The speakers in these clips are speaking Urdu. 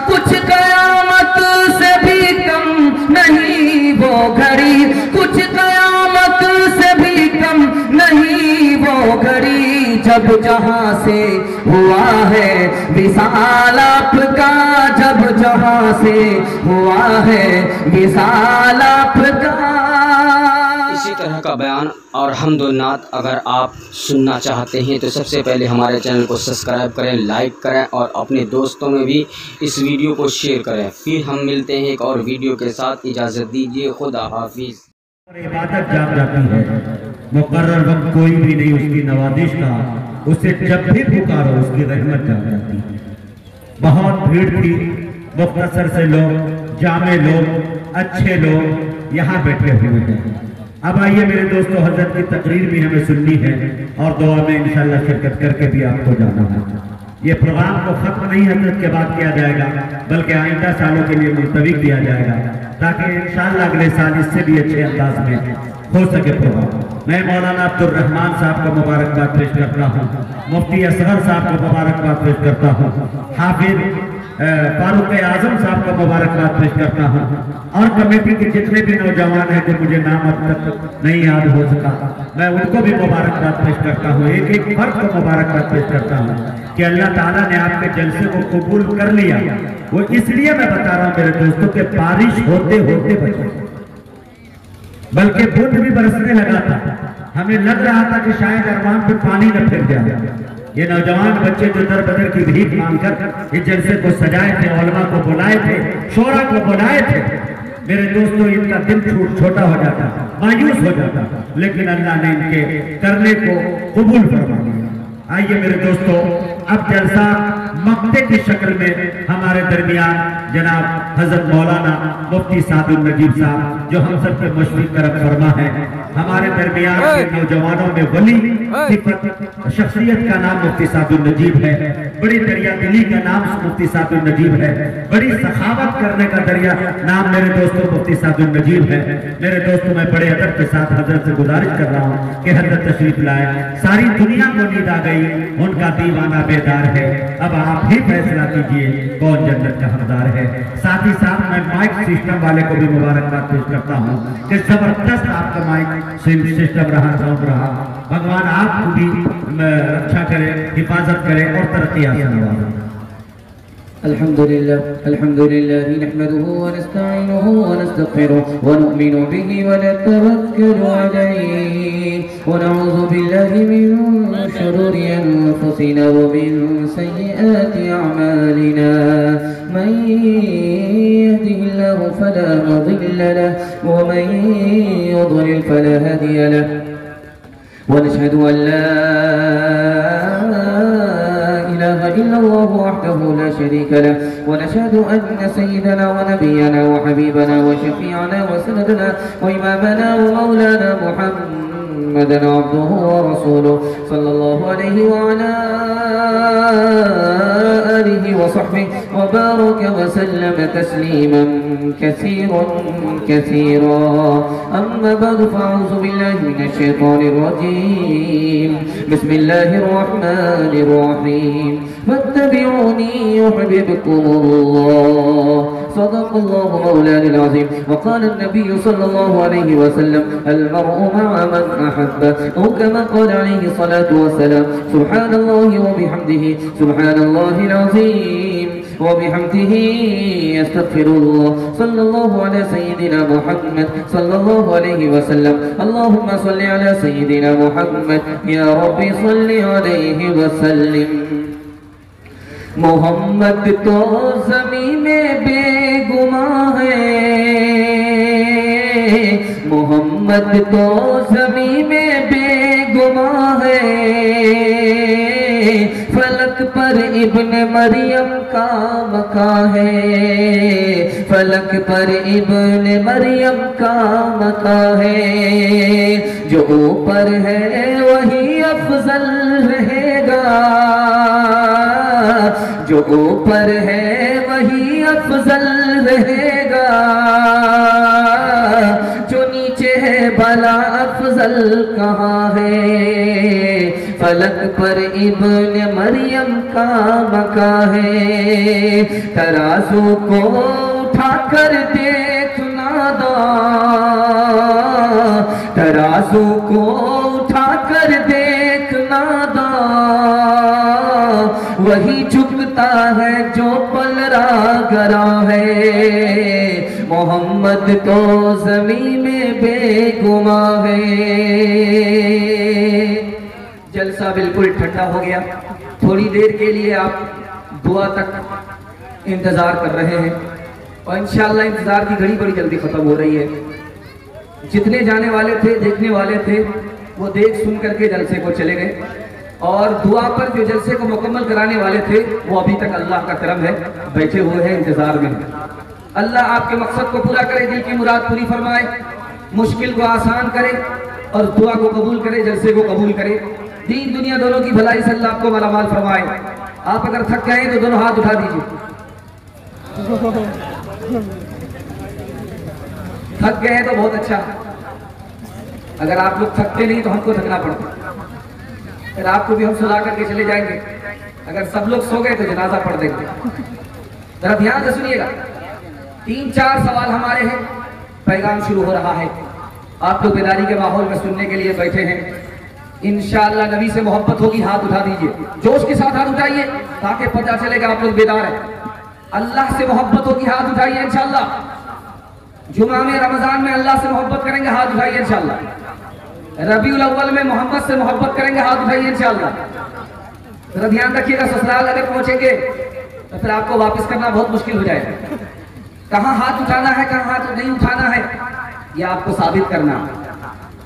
کچھ قیامت سے بھی کم نہیں وہ گھڑی، کچھ قیامت سے بھی کم نہیں وہ گھڑی، جب جہاں سے ہوا ہے وصال آپ کا، جب جہاں سے ہوا ہے وصال آپ کا۔ اسی طرح کا بیان اور حمد و نعت اگر آپ سننا چاہتے ہیں تو سب سے پہلے ہمارے چینل کو سبسکرائب کریں، لائک کریں اور اپنے دوستوں میں بھی اس ویڈیو کو شیئر کریں۔ پھر ہم ملتے ہیں ایک اور ویڈیو کے ساتھ، اجازت دیجیے، خدا حافظ۔ عبادت جاگ جاتی ہے، مقرر وقت کوئی بھی نہیں اس کی نوازش کا، اسے جب بھی پکارو اس کی رحمت جاگ جاتی ہے۔ بہت بھیڑ تھی، مختصر سے لوگ، جامع لوگ، اچھے لوگ یہاں بیٹھے ہوئے ہیں۔ اب آئیے میرے دوستو، حضرت کی تقریر بھی ہمیں سننی ہے اور دعا میں انشاءاللہ شرکت کر کے بھی آپ کو جانا ہے۔ یہ پروگرام کو ختم نہیں حضرت کے بعد کیا جائے گا بلکہ آئندہ سالوں کے لیے ملتوی کیا جائے گا تاکہ انشاءاللہ اگلے سال اس سے بھی اچھے انداز میں ہو سکے پروگرام۔ میں مولانا عبدالرحمن صاحب کو مبارکباد پیش کرتا ہوں، مفتی اصغر صاحب کو مبارکباد پیش کرتا ہوں، حافظ فاروق اعظم صاحب کو مبارکباد پیش کرتا ہوں، اور کمیٹی کے جتنے بھی نوجوان ہیں جو مجھے نام اب تک نہیں یاد ہو سکا، میں ان کو بھی مبارکباد پیش کرتا ہوں، ایک ایک فرد کو مبارکباد پیش کرتا ہوں کہ اللہ تعالیٰ نے آپ کے جلسے کو قبول کر لیا۔ وہ اس لیے میں بتا رہا ہوں میرے دوستوں کہ بارش ہوتے ہوتے بچے، بلکہ بھوت بھی برسنے لگا تھا، ہمیں لگ رہا تھا کہ شاید ارمان پہ پانی نہ پھر جائے۔ یہ نوجوان بچے جو در بدر کی بھیک مانگ کر اس جلسے کو سجائے تھے، علماء کو بلائے تھے، شورا کو بلائے تھے، میرے دوستوں ان کا دل چھوٹا ہو جاتا، مایوس ہو جاتا، لیکن اللہ نے ان کے کرنے کو قبول فرما لیا۔ آئیے میرے دوستو، اب جلسہ مقطع کی شکل میں ہمارے درمیان جناب حضرت مولانا مفتی سعد النجیب صاحب جو ہم سب کے مشفق کرم فرما ہے، ہمارے درمیان کے نوجوانوں میں ولی صفت شخصیت کا نام مفتی سعد النجیب ہے، بڑی دریا دلی کا نام مفتی سعد النجیب ہے، بڑی سخاوت کرنے کا دریا نام میرے دوستوں مفتی سعد النجیب ہے۔ میرے دوستوں میں بڑے ادب کے ساتھ حضرت سے گزارش کر رہا ہوں کہ حضرت تشریف لائے، ساری دنیا کو نیند آ گئی، ان کا دیوانہ بیدار ہے، اب آپ ہی فیصلہ کیجئے کون جنت کا حقدار ہے۔ ساتھ ہی ساتھ میں مائک سسٹم والے کو بھی مبارکباد پیش کرتا ہوں کہ زبردست آپ کا مائک سسٹم رہا، ساؤنڈ رہا، بھگوان آپ کو بھی رکھا کرے، حفاظت کرے اور ترقیات سے نوازے۔ الحمد لله نحمده ونستعينه ونستغفره ونؤمن به ونتوكل عليه ونعوذ بالله من شرور أنفسنا ومن سيئات أعمالنا من يهده الله فلا مضل له ومن يضلل فلا هادي له ونشهد أن لا إله إلا الله وحده لا شريك له ونشهد أن سيدنا ونبينا وحبيبنا وشفيعنا وسندنا وإمامنا ومولانا محمدا عبده ورسوله صلى الله عليه وعلى آله وصحبه وبارك وسلم تسليما كثيرا أما بعد فأعوذ بالله من الشيطان الرجيم بسم الله الرحمن الرحيم فاتبعوني يحببكم الله صدق الله مولانا العظيم وقال النبي صلى الله عليه وسلم المرء مع من أحب أو كما قال عليه الصلاة والسلام سبحان الله وبحمده سبحان الله العظيم وبحمده يستغفر الله صلى الله على سيدنا محمد صلى الله عليه وسلم اللهم صل على سيدنا محمد يا ربي صل عليه وسلم محمد تو زمین میں بے گماں ہے محمد تو زمین میں بے گماں ہے فلک پر ابن مریم کا مقام ہے فلک پر ابن مریم کا مقام ہے جو اوپر ہے وہی افضل رہے گا جو اوپر ہے وہی افضل رہے گا جو نیچے ہے بھلا افضل کہاں ہے فلک پر ابن مریم کا مکاں ہے، ترازو کو اٹھا کر دیکھنا دا، ترازو کو اٹھا کر دیکھنا دا، وہی جھکتا ہے جو پلرا گرا ہے، محمد تو زمین میں بے گماں ہے۔ جلسہ بالکل ٹھنڈا ہو گیا، تھوڑی دیر کے لیے آپ دعا تک انتظار کر رہے ہیں، اور انشاءاللہ انتظار کی گھڑی بڑی جلدی ختم ہو رہی ہے۔ جتنے جانے والے تھے، دیکھنے والے تھے، وہ دیکھ سن کر کے جلسے کو چلے گئے، اور دعا پر جو جلسے کو مکمل کرانے والے تھے وہ ابھی تک اللہ کا کرم ہے بیٹھے ہوئے ہیں انتظار میں۔ اللہ آپ کے مقصد کو پورا کرے، دل کی مراد پوری فرمائے، مشکل کو آسان کرے اور دعا کو قبول کرے، جلسے کو قبول کرے، دین دنیا دونوں کی بھلائی سے اللہ آپ کو مالا مال فرمائے۔ آپ اگر تھک گئے تو دونوں ہاتھ اٹھا دیجیے۔ تھک گئے ہیں تو بہت اچھا، اگر آپ لوگ تھکتے نہیں تو ہم کو تھکنا پڑتا، پھر آپ کو بھی ہم سلا کر کے چلے جائیں گے۔ اگر سب لوگ سو گئے تو جنازہ پڑھ دیں گے۔ ذرا دھیان سے سنیے گا، 3-4 سوال ہمارے ہیں، پیغام شروع ہو رہا ہے، آپ لوگ بیداری کے ماحول میں سننے کے لیے بیٹھے ہیں۔ انشاءاللہ نبی سے محبت ہوگی، ہاتھ اٹھا دیجئے، جوش کے ساتھ ہاتھ اٹھائیے تاکہ پتہ چلے گا آپ لوگ بیدار ہیں۔ اللہ سے محبت ہوگی، ہاتھ اٹھائیے انشاءاللہ۔ جمعہ میں رمضان میں اللہ سے محبت کریں گے، ہاتھ اٹھائیے انشاءاللہ۔ ربیع الاول میں محمد سے محبت کریں گے، ہاتھ اٹھائیے انشاءاللہ۔ ذرا دھیان رکھیے گا، سسرال اگر پہنچیں گے تو پھر آپ کو واپس کرنا بہت مشکل ہو جائے گا۔ کہاں ہاتھ اٹھانا ہے، کہاں ہاتھ نہیں اٹھانا ہے، یہ آپ کو ثابت کرنا ہے۔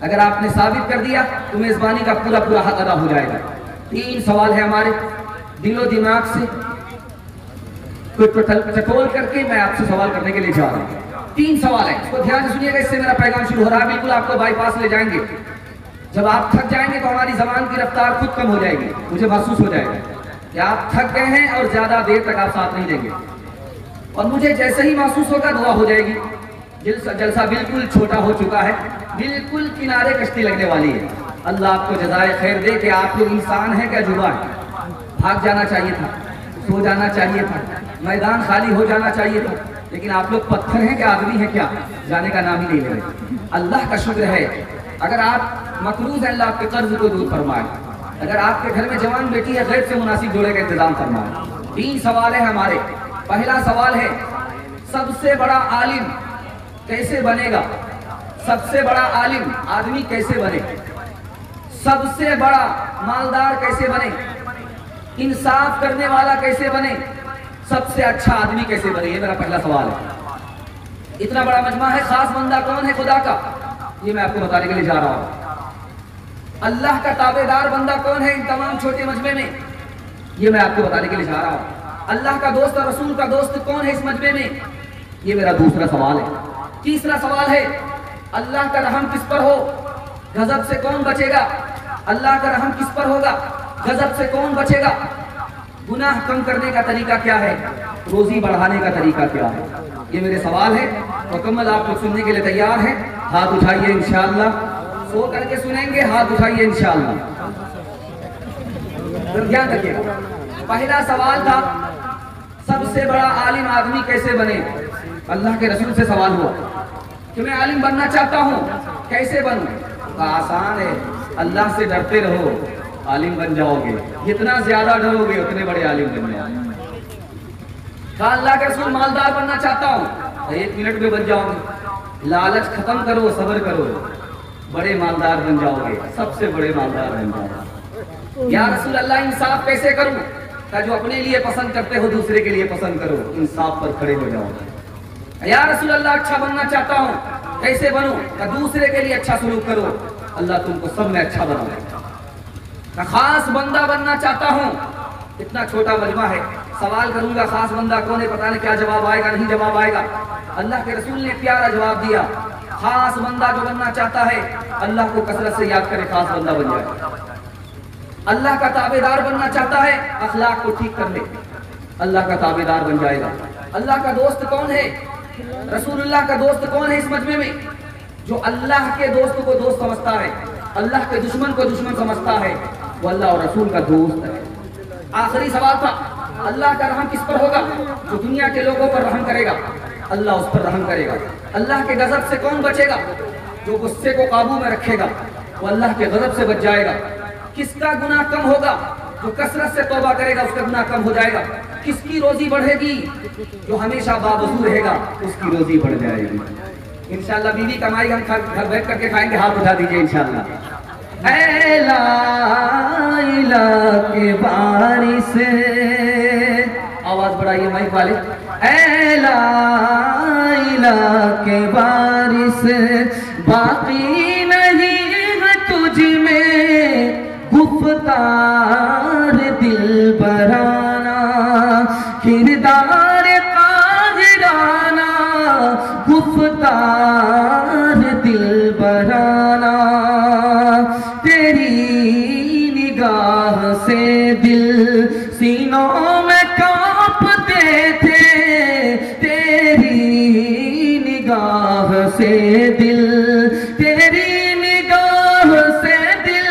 اگر آپ نے ثابت کر دیا تو میزبانی کا پورا پورا حق ادا ہو جائے گا۔ 3 سوال ہے ہمارے، دل و دماغ سے چٹول کر کے میں آپ سے سوال کرنے کے لیے جا رہا ہوں۔ 3 سوال ہیں، اس کو دھیان سے سنیے گا، اس سے میرا پیغام شروع ہو رہا ہے، بالکل آپ کو بائی پاس لے جائیں گے۔ جب آپ تھک جائیں گے تو ہماری زبان کی رفتار خود کم ہو جائے گی، مجھے محسوس ہو جائے گا کہ آپ تھک گئے ہیں اور زیادہ دیر تک آپ ساتھ نہیں دیں گے، اور مجھے جیسے ہی محسوس ہوگا دعا ہو جائے گی۔ جلسہ بالکل چھوٹا ہو چکا ہے، بالکل کنارے کشتی لگنے والی ہے۔ اللہ آپ کو جزائے خیر دے کہ آپ لوگ انسان ہیں کیا جوا ہے؟ بھاگ جانا چاہیے تھا، سو جانا چاہیے تھا، میدان خالی ہو جانا چاہیے تھا، لیکن آپ لوگ پتھر ہیں کیا آدمی ہیں کیا؟ جانے کا نام ہی نہیں لے رہے۔ اللہ کا شکر ہے، اگر آپ مقروض ہیں اللہ آپ کے قرض کو دور فرمائے، اگر آپ کے گھر میں جوان بیٹی ہے غیر سے مناسب جوڑے کا انتظام فرمائے۔ 3 سوال ہیں ہمارے۔ پہلا سوال ہے، سب سے بڑا عالم کیسے بنے گا؟ سب سے بڑا عالم آدمی کیسے بنے؟ سب سے بڑا مالدار کیسے بنے؟ انصاف کرنے والا کیسے بنے؟ سب سے اچھا آدمی کیسے بنے؟ یہ میرا پہلا سوال ہے۔ اتنا بڑا مجمع ہے، خاص بندہ کون ہے خدا کا؟ یہ میں آپ کو بتانے کے لیے جا رہا ہوں۔ اللہ کا تابعدار بندہ کون ہے ان تمام چھوٹے مجمع میں؟ یہ میں آپ کو بتانے کے لیے جا رہا ہوں۔ اللہ کا دوست اور رسول کا دوست کون ہے اس مجمع میں؟ یہ میرا دوسرا سوال ہے۔ تیسرا سوال ہے، اللہ کا رحم کس پر ہو؟ غضب سے کون بچے گا؟ اللہ کا رحم کس پر ہوگا؟ غضب سے کون بچے گا؟ گناہ کم کرنے کا طریقہ کیا ہے؟ روزی بڑھانے کا طریقہ کیا ہے؟ یہ میرے سوال ہے، مکمل آپ لوگ سننے کے لیے تیار ہیں؟ ہاتھ اٹھائیے انشاءاللہ، سو کر کے سنیں گے، ہاتھ اٹھائیے انشاءاللہ۔ دھیان رکھیے گا، پہلا سوال تھا سب سے بڑا عالم آدمی کیسے بنے؟ اللہ کے رسول سے سوال ہوا کہ میں عالم بننا چاہتا ہوں، کیسے بنوں؟ آسان ہے، اللہ سے ڈرتے رہو، عالم بن جاؤ گے۔ جتنا زیادہ ڈرو گے اتنے بڑے عالم بن جاؤ گے۔ کہا اللہ کے رسول مالدار بننا چاہتا ہوں، 1 منٹ میں بن جاؤ گے۔ لالچ ختم کرو، صبر کرو، بڑے مالدار بن جاؤ گے، سب سے بڑے مالدار بن جاؤ گے۔ یا رسول اللہ انصاف کیسے کروں؟ کہ جو اپنے لیے پسند کرتے ہو دوسرے کے لیے پسند کرو، انصاف پر کھڑے ہو جاؤ گے۔ یا رسول اللہ اچھا بننا چاہتا ہوں، کیسے بنوں؟ کہ دوسرے کے لیے اچھا سلوک کرو، اللہ تم کو سب میں اچھا بنائے گا۔ خاص بندہ بننا چاہتا ہوں، اتنا چھوٹا مجمع ہے، سوال کروں گا خاص بندہ کون ہے، پتہ نہیں کیا جواب آئے گا، نہیں جواب آئے گا۔ اللہ کے رسول نے پیارا جواب دیا، خاص بندہ جو بننا چاہتا ہے اللہ کو کثرت سے یاد کرے، خاص بندہ بن جائے۔ اللہ کا تابعدار بننا چاہتا ہے، اخلاق کو ٹھیک کر لے، اللہ کا تابعدار بن جائے گا۔ اللہ کا دوست کون ہے؟ رسول اللہ کا دوست کون ہے اس مجمع میں؟ جو اللہ کے دوست کو دوست سمجھتا ہے، اللہ کے دشمن کو دشمن سمجھتا ہے، وہ اللہ اور رسول کا دوست ہے۔ آخری سوال تھا، اللہ کا رحم کس پر ہوگا؟ جو دنیا کے لوگوں پر رحم کرے گا اللہ اس پر رحم کرے گا۔ اللہ کے غضب سے کون بچے گا؟ جو غصے کو قابو میں رکھے گا وہ اللہ کے غضب سے بچ جائے گا۔ کس کا گناہ کم ہوگا؟ جو کثرت سے توبہ کرے گا اس کا گناہ کم ہو جائے گا۔ کس کی روزی بڑھے گی؟ جو ہمیشہ باوضو رہے گا اس کی روزی بڑھ جائے گی۔ انشاءاللہ بیوی کمائی ہم گھر بیٹھ کر کے کھائیں گے، ہاتھ اٹھا دیجئے انشاءاللہ۔ اے لائلہ کے وارث، آواز بڑھائیے مائک والے، اے لائلہ کے وارث، باقی نہیں ہے تجھ میں گفتار دل برانا، کردار قاہرانہ، گفتار دل برانا، تیری نگاہ سے دل سینوں میں کانپتے تھے، تیری نگاہ سے دل، تیری نگاہ سے دل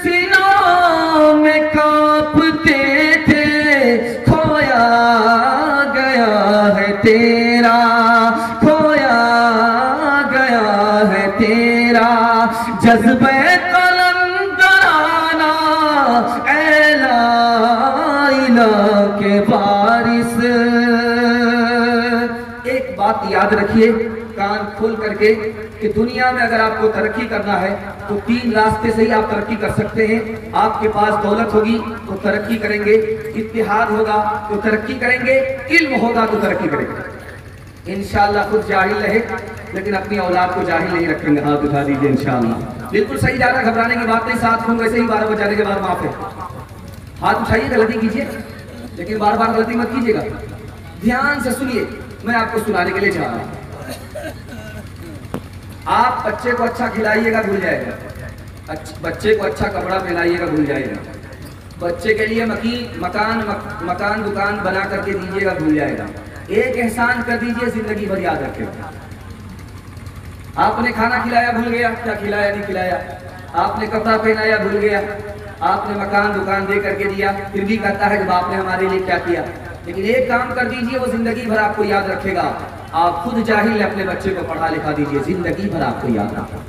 سینوں میں کانپتے تھے، کھویا گیا ہے تیرا، کھویا گیا ہے تیرا جذبہ قلندرانہ، اے لائلہ کے وارث۔ ایک بات یاد رکھیے کان کھول کر کے کہ دنیا میں اگر آپ کو ترقی کرنا ہے تو 3 راستے سے ہی آپ ترقی کر سکتے ہیں۔ آپ کے پاس دولت ہوگی تو ترقی کریں گے، اتحاد ہوگا تو ترقی کریں گے، علم ہوگا تو ترقی کریں گے۔ انشاءاللہ خود جاہل رہے لیکن اپنی اولاد کو جاہل نہیں رکھیں گے، ہاتھ اٹھا دیجئے انشاءاللہ۔ بالکل صحیح، زیادہ گھبرانے کی بات نہیں، ساتھ ہوں ویسے ہی 12 بجانے کے بعد معاف ہے، ہاتھ اٹھائیے، غلطی کیجئے لیکن بار بار غلطی مت کیجئے گا۔ دھیان سے سنیے، میں آپ کو سنانے کے لیے چاہ رہا ہوں۔ آپ بچے کو اچھا کھلائیے گا بھول جائے گا، بچے کو اچھا کپڑا پہنائیے گا بھول جائے گا، بچے کے لیے مکان دکان بنا کر کے دیجیے گا بھول جائے گا۔ ایک احسان کر دیجئے زندگی بھر یاد رکھے گا۔ آپ نے کھانا کھلایا بھول گیا، کیا کھلایا نہیں کھلایا، آپ نے کپڑا پہنایا بھول گیا، آپ نے مکان دکان دے کر کے دیا، پھر بھی کہتا ہے کہ باپ نے ہمارے لیے کیا کیا۔ لیکن ایک کام کر دیجئے وہ زندگی بھر آپ کو یاد رکھے گا۔ آپ خود جاہل اپنے بچے کو پڑھا لکھا دیجئے، زندگی بھر آپ کو یاد رکھے گا۔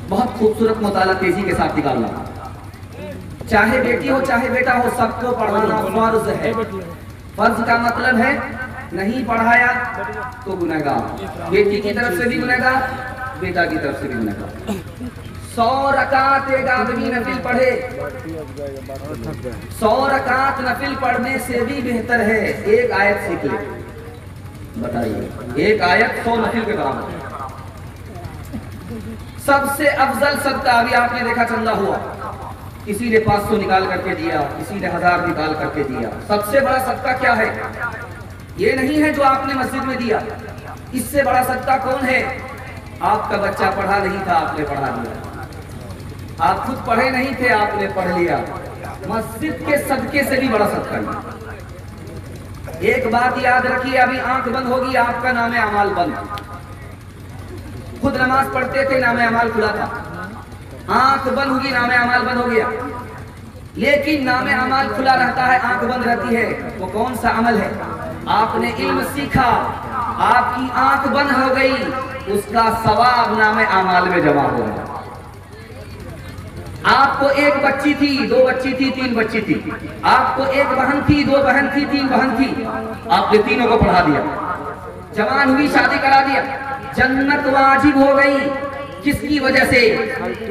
بہت خوبصورت مطالعہ تیزی کے ساتھ نکالنا، چاہے بیٹی ہو چاہے بیٹا ہو سب کو پڑھانا فرض ہے۔ فرض کا مطلب ہے نہیں پڑھایا تو گنہگار، بیٹی کی طرف سے بھی گنہگار، بیٹا کی طرف سے بھی گنہگار۔ 100 رکعت ایک آدمی نفل پڑھے، 100 رکعت نفل پڑھنے سے بھی بہتر ہے ایک آیت سیکھ لے۔ بتائیے، ایک آیت 100 نفل کے برابر۔ سب سے افضل صدقہ ابھی آپ نے دیکھا چندہ ہوا، کسی نے 500 نکال کر کے دیا، کسی نے 1000 نکال کر کے دیا۔ سب سے بڑا صدقہ کیا ہے؟ یہ نہیں ہے جو آپ نے مسجد میں دیا، اس سے بڑا صدقہ کون ہے؟ آپ کا بچہ پڑھا نہیں تھا آپ نے پڑھا دیا، آپ خود پڑھے نہیں تھے آپ نے پڑھ لیا۔ مسجد کے صدقے سے بھی بڑا صدقہ نہیں۔ ایک بات یاد رکھیے، ابھی آنکھ بند ہوگی آپ کا نام اعمال بند۔ خود نماز پڑھتے تھے نام اعمال کھلا تھا، آنکھ بند ہوگی نام اعمال بند ہو گیا۔ لیکن نام اعمال کھلا رہتا ہے، آنکھ بند رہتی ہے، وہ کون سا عمل ہے؟ آپ نے علم سیکھا، آپ کی آنکھ بند ہو گئی، اس کا ثواب نام اعمال میں جمع ہو گیا۔ آپ کو ایک بچی تھی، 2 بچی تھی، 3 بچی تھی، آپ کو ایک بہن تھی، 2 بہن تھی، 3 بہن تھی، آپ نے تینوں کو پڑھا دیا، جوان ہوئی شادی کرا دیا، جنت واجب ہو گئی۔ کس کی وجہ سے؟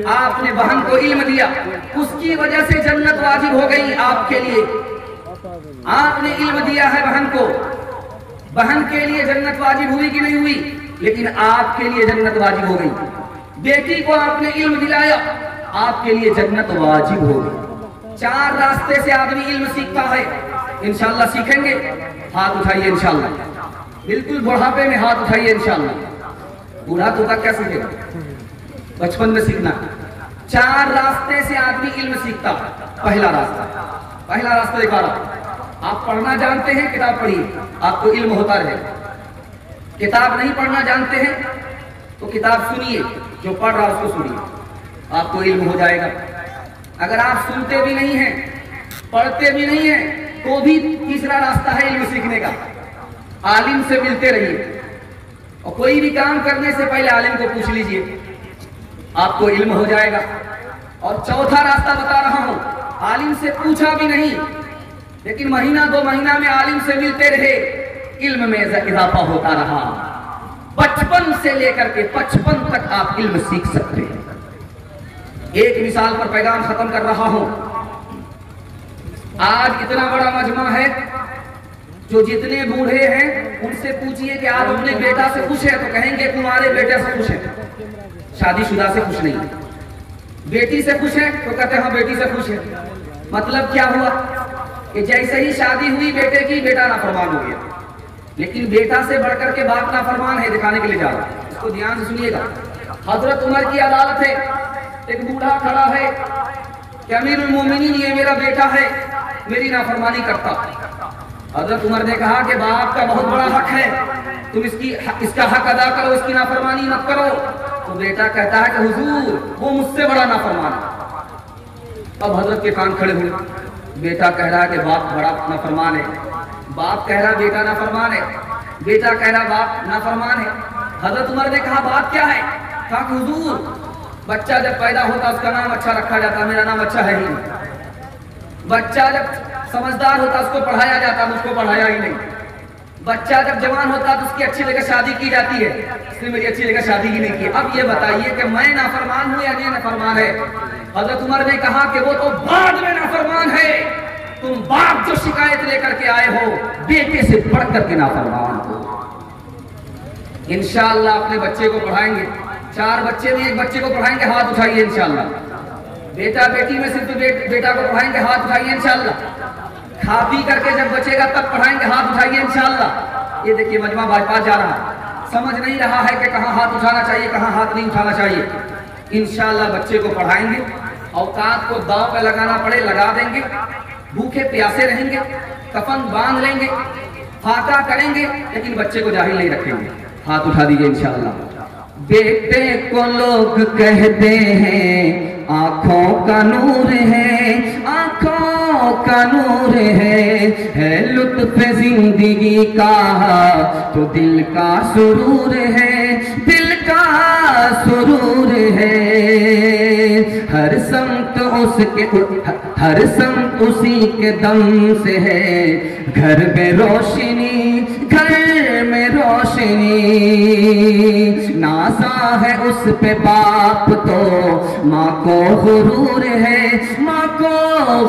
آپ نے بہن کو علم دیا، اس کی وجہ سے جنت واجب ہو گئی آپ کے لیے۔ آپ نے علم دیا ہے بہن کو، بہن کے لیے جنت واجب ہوئی کہ نہیں ہوئی؟ لیکن آپ کے لیے جنت واجب ہو گئی۔ بیٹی کو آپ نے علم دلایا، آپ کے لیے جنت واجب ہو گئی۔ 4 راستے سے آدمی علم سیکھتا ہے، انشاءاللہ سیکھیں گے، ہاتھ اٹھائیے انشاءاللہ۔ بالکل بڑھاپے میں ہاتھ اٹھائیے انشاءاللہ۔ بوڑھا تو کیا سیکھے گا؟ بچپن میں سیکھنا۔ 4 راستے سے آدمی علم سیکھتا ہے۔ پہلا راستہ دکھا رہا، آپ پڑھنا جانتے ہیں کتاب پڑھیے، آپ کو علم ہوتا رہے۔ کتاب نہیں پڑھنا جانتے ہیں تو کتاب سنیے، جو پڑھ رہا اس کو سنیے، آپ کو علم ہو جائے گا۔ اگر آپ سنتے بھی نہیں ہیں، پڑھتے بھی نہیں ہیں، تو بھی تیسرا راستہ ہے علم سیکھنے کا۔ عالم سے ملتے رہیے، اور کوئی بھی کام کرنے سے پہلے عالم کو پوچھ لیجئے، آپ کو علم ہو جائے گا۔ اور چوتھا راستہ بتا رہا ہوں، عالم سے پوچھا بھی نہیں لیکن مہینہ 2 مہینہ میں عالم سے ملتے رہے، علم میں اضافہ ہوتا رہا، 55 سے لے کر کے 55 تک آپ علم سیکھ سکتے ہیں۔ ایک مثال پر پیغام ختم کر رہا ہوں۔ آج اتنا بڑا مجمع ہے، جو جتنے بوڑھے ہیں ان سے پوچھئے کہ آپ اپنے بیٹا سے خوش ہیں، تو کہیں گے تمہارے بیٹے سے خوش ہیں، شادی شدہ سے خوش نہیں۔ بیٹی سے خوش ہیں تو کہتے ہیں ہاں بیٹی سے خوش ہیں۔ مطلب کیا ہوا کہ جیسے ہی شادی ہوئی بیٹے کی، بیٹا نافرمان ہو گیا، لیکن بیٹا سے بڑھ کر کے باپ نافرمان ہے، دکھانے کے لیے جا رہا ہے۔ اس کو دھیان سے سنیے گا۔ حضرت عمر کی عدالت ہے، ایک بوڑھا کھڑا ہے کہ امیر المومنین یہ میرا بیٹا ہے، میری نافرمانی کرتا۔ حضرت عمر نے کہا کہ باپ کا بہت بڑا حق ہے، تم اس کا حق ادا کرو، اس کی نافرمانی مت کرو۔ تو بیٹا کہتا ہے کہ حضور وہ مجھ سے بڑا نافرمان ہے۔ اب حضرت کے کان کھڑے ہوئے، بیٹا کہہ رہا ہے کہ باپ بڑا نافرمان ہے، باپ کہہ رہا بیٹا نافرمان ہے، بیٹا کہہ رہا باپ نافرمان ہے۔ حضرت عمر نے کہا بات کیا ہے؟ کہا کہ حضور بچہ جب پیدا ہوتا اس کا نام اچھا رکھا جاتا، میرا نام اچھا ہے ہی نہیں۔ بچہ جب سمجھدار ہوتا اس کو پڑھایا جاتا، مجھ کو پڑھایا ہی نہیں۔ بچہ جب جوان ہوتا تو اس کی اچھی جگہ شادی کی جاتی ہے، اس نے میری اچھی جگہ شادی ہی نہیں کی۔ اب یہ بتائیے کہ میں نافرمان ہوں یا یہ نافرمان ہے؟ حضرت عمر نے کہا کہ وہ تو بعد میں نافرمان ہے، تم باپ جو شکایت لے کر کے آئے ہو بیٹے سے بڑھ کر کے نافرمان ہو۔ انشاءاللہ اپنے بچے کو پڑھائیں گے، 4 بچے میں ایک بچے کو پڑھائیں گے، ہاتھ اٹھائیے انشاءاللہ۔ بیٹا بیٹی میں صرف بیٹا کو پڑھائیں گے، ہاتھ اٹھائیے انشاءاللہ۔ کھا پی کر کے جب بچے گا تب پڑھائیں گے، ہاتھ اٹھائیے انشاءاللہ۔ یہ دیکھیے مجمع بائی پاس جا رہا ہے، سمجھ نہیں رہا ہے کہ کہاں ہاتھ اٹھانا چاہیے کہاں ہاتھ نہیں اٹھانا چاہیے۔ انشاءاللہ بچے کو پڑھائیں گے، اوقات کو داؤ پہ لگانا پڑے لگا دیں گے، بھوکے پیاسے رہیں گے، کفن باندھ لیں گے، فاتحہ کریں گے، لیکن بچے کو جاہل نہیں رکھیں گے۔ ہاتھ اٹھا دیجئے انشاءاللہ۔ بیٹے کو لوگ کہتے ہیں آنکھوں کا نور ہے، آنکھوں کا نور ہے لطف زندگی کا تو دل کا سرور ہے، دل کا سرور ہے۔ ہر سمت اسی کے دم سے ہے، گھر میں روشنی، گھر میں روشنی۔ نازا ہے اس پہ باپ تو ماں کو غرور ہے، ماں کو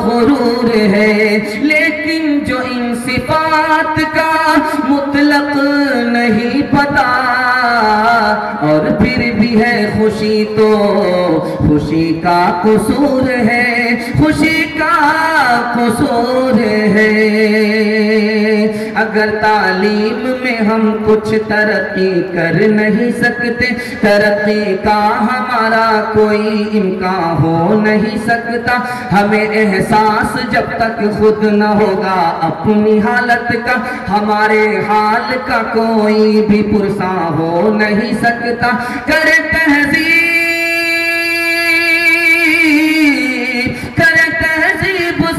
غرور ہے، لیکن جو ان صفات کا مطلق نہیں پتا، اور پھر بھی ہے خوشی تو خوشی کا قصور ہے، خوشی کا قصور ہے۔ اگر تعلیم میں ہم کچھ ترقی کر نہیں سکتے، ترقی کا ہمارا کوئی امکان ہو نہیں سکتا، ہمیں احساس جب تک خود نہ ہوگا اپنی حالت کا، ہمارے حال کا کوئی بھی پرساں ہو نہیں سکتا۔ کرے تہذیب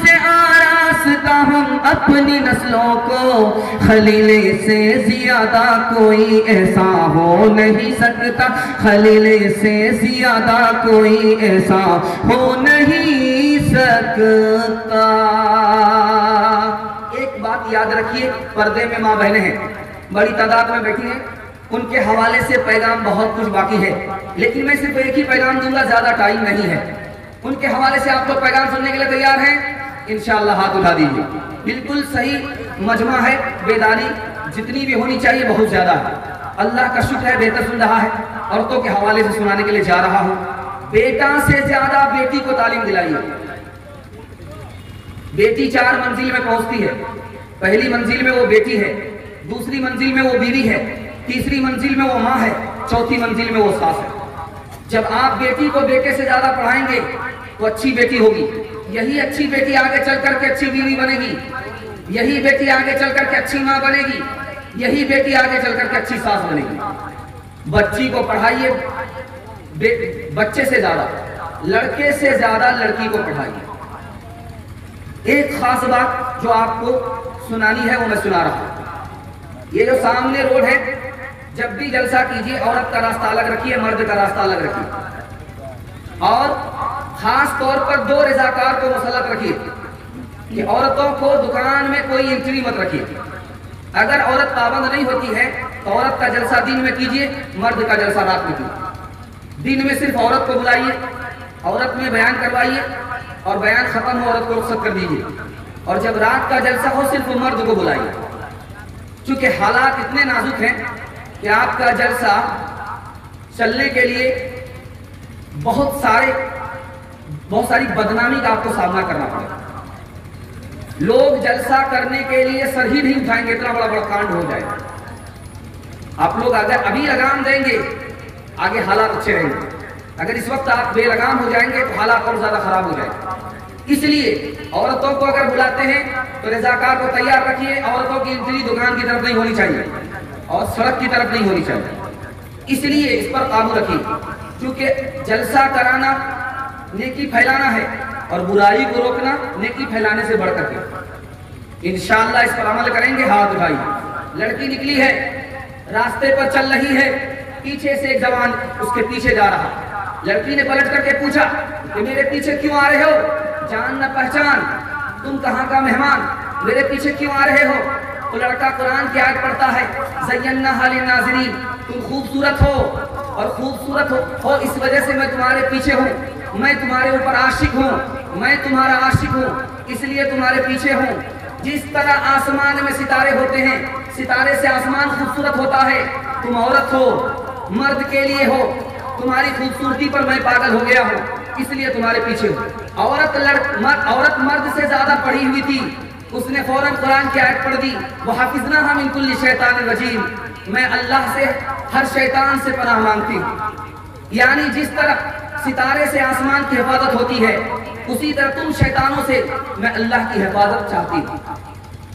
سے آراستہ ہم اپنی نسلوں کو، خلیل سے زیادہ کوئی ایسا ہو نہیں سکتا، خلیل سے زیادہ کوئی ایسا ہو نہیں سکتا۔ ایک بات یاد رکھیے، پردے میں ماں بہنیں ہیں، بڑی تعداد میں بیٹھی ہیں، ان کے حوالے سے پیغام بہت کچھ باقی ہے، لیکن میں صرف ایک ہی پیغام دوں گا، زیادہ ٹائم نہیں ہے۔ ان کے حوالے سے آپ کو پیغام سننے کے لیے تیار ہیں؟ انشاءاللہ ہاتھ اٹھا دیجیے۔ بالکل صحیح مجمع ہے، بیداری جتنی بھی ہونی چاہیے بہت زیادہ ہے۔ اللہ کا شکر ہے بہتر سن رہا ہے، عورتوں کے حوالے سے سنانے کے لیے جا رہا ہوں۔ بیٹا سے زیادہ بیٹی کو تعلیم دلائیے۔ بیٹی 4 منزل میں پہنچتی ہے، پہلی منزل میں وہ بیٹی ہے، دوسری منزل میں وہ بیوی ہے، تیسری منزل میں وہ ماں ہے، چوتھی منزل میں وہ ساس ہے۔ جب آپ بیٹی کو بیٹے سے زیادہ پڑھائیں گے تو اچھی بیٹی ہوگی، یہی اچھی بیٹی آگے چل کر کے اچھی بیوی بنے گی، یہی بیٹی آگے چل کر کے اچھی ماں بنے گی، یہی بیٹی آگے چل کر کے اچھی ساس بنے گی۔ بچی کو پڑھائیے بچے سے زیادہ، لڑکے سے زیادہ لڑکی کو پڑھائیے. ایک خاص بات جو آپ کو سنانی ہے وہ میں سنا رہا ہوں. یہ جو سامنے روڈ ہے، جب بھی جلسہ کیجیے عورت کا راستہ الگ رکھیے، مرد کا راستہ الگ رکھیے، اور خاص طور پر 2 رضاکار کو مسلط رکھیے کہ عورتوں کو دکان میں کوئی انٹری مت رکھیے. اگر عورت پابند نہیں ہوتی ہے تو عورت کا جلسہ دن میں کیجیے، مرد کا جلسہ رات میں کیجیے. دن میں صرف عورت کو بلائیے، عورت میں بیان کروائیے، اور بیان ختم ہو عورت کو رخصت کر دیجیے. اور جب رات کا جلسہ ہو صرف مرد کو بلائیے. چونکہ حالات اتنے نازک ہیں کہ آپ کا جلسہ چلنے کے لیے بہت ساری بدنامی کا آپ کو سامنا کرنا پڑے گا. لوگ جلسہ کرنے کے لیے سر ہی نہیں اٹھائیں گے، اتنا بڑا کانڈ ہو جائے گا. آپ لوگ اگر ابھی لگام دیں گے آگے حالات اچھے رہیں گے. اگر اس وقت آپ بے لگام ہو جائیں گے تو حالات اور زیادہ خراب ہو جائیں گے. اس لیے عورتوں کو اگر بلاتے ہیں تو رضاکار کو تیار رکھیے. عورتوں کی انٹری دکان کی طرف نہیں ہونی چاہیے اور سڑک کی طرف نہیں ہونی چاہیے. اس لیے اس پر قابو رکھیے، کیونکہ جلسہ کرانا نیکی پھیلانا ہے اور برائی کو روکنا نیکی پھیلانے سے بڑھ کر کے. انشاءاللہ اس پر عمل کریں گے. ہاتھ اٹھائیے. لڑکی نکلی ہے، راستے پر چل رہی ہے، پیچھے سے ایک جوان اس کے پیچھے جا رہا. لڑکی نے پلٹ کر کے پوچھا کہ میرے پیچھے کیوں آ رہے ہو؟ جان نہ پہچان، تم کہاں کا مہمان، میرے پیچھے کیوں آ رہے ہو؟ تو لڑکا قرآن کی آیت پڑھتا ہے، زیناھا للناظرین، تم خوبصورت ہو اور خوبصورت ہو اس وجہ سے میں تمہارے پیچھے ہوں. میں تمہارے اوپر عاشق ہوں، میں تمہارا عاشق ہوں، اس لیے تمہارے پیچھے ہوں. جس طرح آسمان میں ستارے ہوتے ہیں، ستارے سے آسمان خوبصورت ہوتا ہے، تم عورت ہو، مرد کے لیے ہو، تمہاری خوبصورتی پر میں پاگل ہو گیا ہوں، اس لیے تمہارے پیچھے ہوں. عورت مرد سے زیادہ پڑھی ہوئی تھی، اس نے فوراً قرآن کی آیت پڑھ دی، وَحَفِظْنَاهَا مِن كُلِّ شَيْطَانٍ رَجِيمٍ، میں اللہ سے ہر شیطان سے پناہ مانگتی ہوں. یعنی جس طرح ستارے سے آسمان کی حفاظت ہوتی ہے، اسی طرح تم شیطانوں سے میں اللہ کی حفاظت چاہتی ہوں.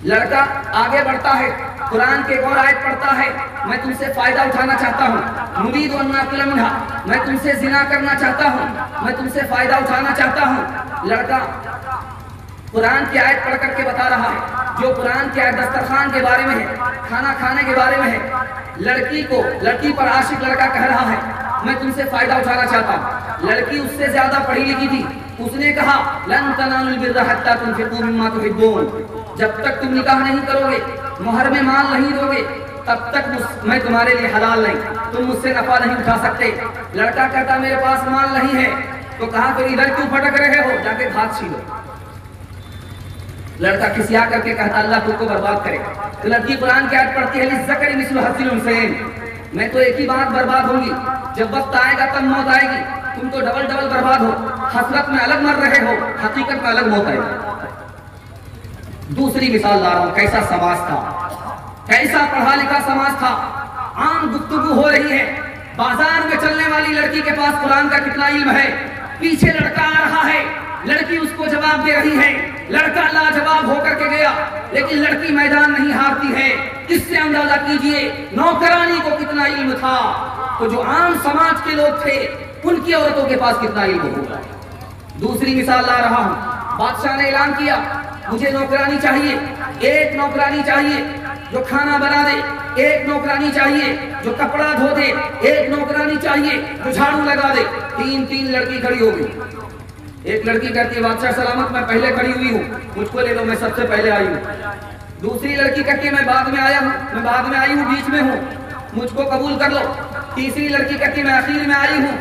لڑکا آگے بڑھتا ہے، قرآن کے ایک اور آیت پڑھتا ہے، میں تم سے فائدہ اٹھانا چاہتا ہوں، نريد أن نأكل منها، میں تم سے زنا کرنا چاہتا ہوں، میں تم سے فائدہ اٹھانا چاہتا ہوں. لڑکا قرآن کی آیت پڑھ کر کے بتا رہا ہے، جو قرآن کی آیت دسترخوان کے بارے میں ہے، کھانا کھانے کے بارے میں ہے. لڑکی پر عاشق لڑکا کہہ رہا ہے میں تم سے فائدہ اٹھانا چاہتا ہوں. لڑکی اس سے زیادہ پڑھی لکھی تھی، اس نے کہا لن تنالوا البر حتى تنفقوا مما تحبون، جب تک تم نکاح نہیں کرو گے، مہر میں مال نہیں دو گے، تب تک میں تمہارے لیے حلال نہیں، تم مجھ سے نفع نہیں اٹھا سکتے. لڑکا کہتا میرے پاس مال نہیں ہے، تو کہا پھر ادھر کیوں پھٹک رہے ہو، جا کے ہاتھ چھیلو. لڑکا کسیا کر کے کہتا اللہ تم کو برباد کرے. تو لڑکی قرآن کی آیت پڑھتی ہے للذکر مثل حظ الانثیین، میں تو ایک ہی بات برباد ہوں گی، جب وقت آئے گا تب موت آئے گی، تم تو ڈبل برباد ہو، حسرت میں الگ مر رہے ہو، حقیقت میں الگ موت آئے گی. دوسری مثال لا رہا ہوں، کیسا سماج تھا، کیسا پڑھا لکھا سماج تھا. عام گفتگو ہو رہی ہے، بازار میں چلنے والی لڑکی کے پاس قرآن کا کتنا علم ہے، پیچھے لڑکا آ رہا ہے، لڑکی اس کو جواب دے رہی ہے، لڑکا لاجواب ہو کر کے گیا، لیکن لڑکی میدان نہیں ہارتی ہے. اس سے اندازہ کیجئے نوکرانی کو کتنا علم تھا، تو جو عام سماج کے لوگ تھے ان کی عورتوں کے پاس کتنا علم ہوگا. دوسری مثال لا رہا ہوں، بادشاہ نے اعلان کیا مجھے نوکرانی چاہیے، ایک نوکرانی چاہیے جو کھانا بنا دے، ایک نوکرانی چاہیے جو کپڑا دھو دے، ایک نوکرانی چاہیے جو جھاڑو لگا دے. تین لڑکی کھڑی ہو گئی. ایک لڑکی کہتی ہے بادشاہ سلامت میں پہلے کھڑی ہوئی ہوں، مجھ کو لے لو، میں سب سے پہلے آئی ہوں. دوسری لڑکی کہتی ہے میں بعد میں آئی ہوں، بیچ میں ہوں، مجھ کو قبول کر لو. تیسری لڑکی کہتی ہے میں آخر میں آئی ہوں،